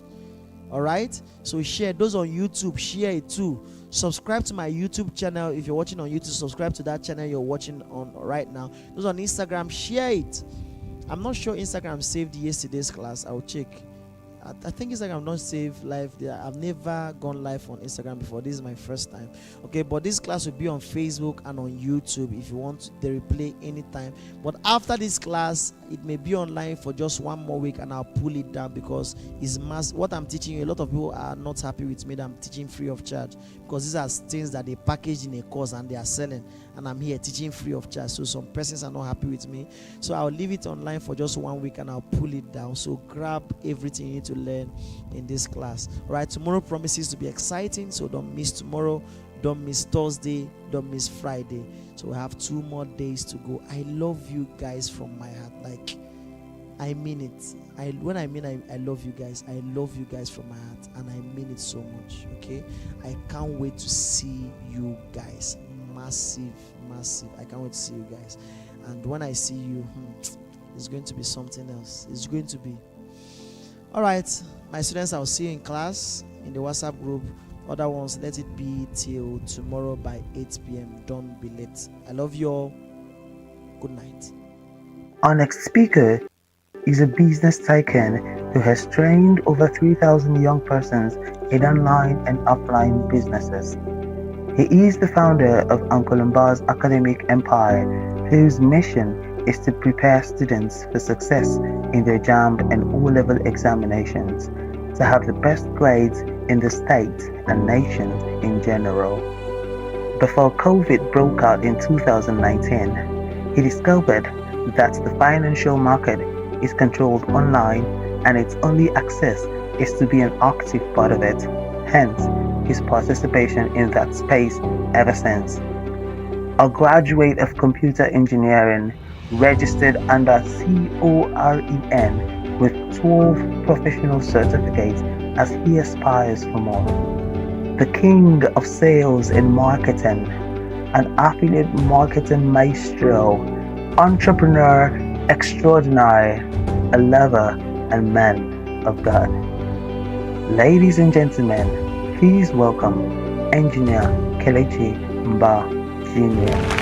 All right, so share. Those on YouTube, share it too. Subscribe to my YouTube channel. If you're watching on YouTube, subscribe to that channel you're watching on right now. Those on Instagram, share it. I'm not sure Instagram saved yesterday's class. I'll check. I think Instagram don't save live there. I've never gone live on Instagram before. This is my first time. Okay, but this class will be on Facebook and on YouTube if you want the replay anytime. But after this class, it may be online for just 1 more week, and I'll pull it down because it's what I'm teaching you. A lot of people are not happy with me that I'm teaching free of charge, because these are things that they package in a course and they are selling, and I'm here teaching free of charge. So some persons are not happy with me. So I'll leave it online for just 1 week and I'll pull it down. So grab everything you need to learn in this class. All right, tomorrow promises to be exciting, so don't miss tomorrow, don't miss Thursday, don't miss Friday. So we have 2 more days to go. I love you guys from my heart. Like, I mean it. When I mean I love you guys, I love you guys from my heart, and I mean it so much. Okay, I can't wait to see you guys. Massive. I can't wait to see you guys. And when I see you, it's going to be something else. It's going to be. All right, my students, I'll see you in class, in the WhatsApp group. Other ones, let it be till tomorrow by 8 p.m. Don't be late. I love you all. Good night. Our next speaker is a business tycoon who has trained over 3,000 young persons in online and offline businesses. He is the founder of Uncle Mba's academic empire, whose mission is to prepare students for success in their JAMB and O-level examinations, to have the best grades in the state and nation in general. Before COVID broke out in 2019, he discovered that the financial market is controlled online and its only access is to be an active part of it, hence his participation in that space ever since. A graduate of computer engineering, registered under COREN with 12 professional certificates as he aspires for more. The king of sales and marketing, an affiliate marketing maestro, entrepreneur extraordinary, a lover and man of God. Ladies and gentlemen, please welcome Engineer Kelechi Mba Jr.